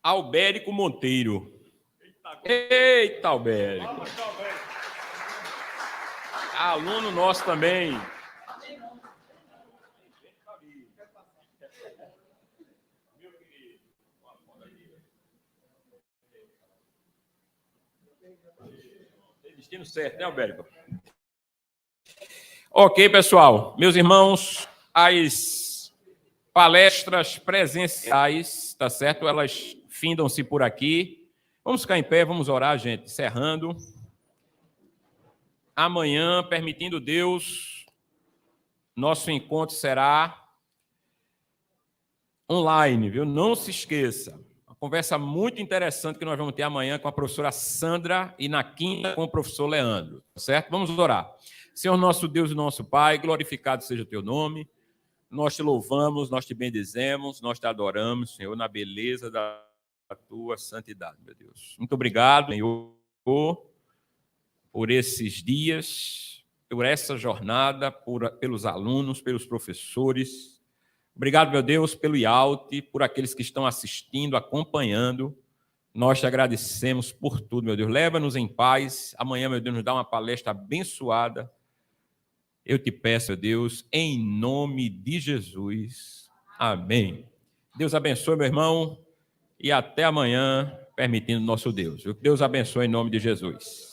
Speaker 2: Albérico Monteiro. Eita, Albérico. Aluno nosso também. Destino certo, né, Albérico? Ok, pessoal. Meus irmãos, as palestras presenciais, tá certo? Elas findam-se por aqui. Vamos ficar em pé, vamos orar, gente, encerrando. Amanhã, permitindo Deus, nosso encontro será online, viu? Não se esqueça. Uma conversa muito interessante que nós vamos ter amanhã com a professora Sandra e na quinta com o professor Leandro, certo? Vamos orar. Senhor nosso Deus e nosso Pai, glorificado seja o teu nome. Nós te louvamos, nós te bendizemos, nós te adoramos, Senhor, na beleza da tua santidade, meu Deus. Muito obrigado, Senhor, por esses dias, por essa jornada, pelos alunos, pelos professores. Obrigado, meu Deus, pelo IALT, por aqueles que estão assistindo, acompanhando. Nós te agradecemos por tudo, meu Deus. Leva-nos em paz. Amanhã, meu Deus, nos dá uma palestra abençoada. Eu te peço, meu Deus, em nome de Jesus. Amém. Deus abençoe, meu irmão, e até amanhã, permitindo nosso Deus. Deus abençoe em nome de Jesus.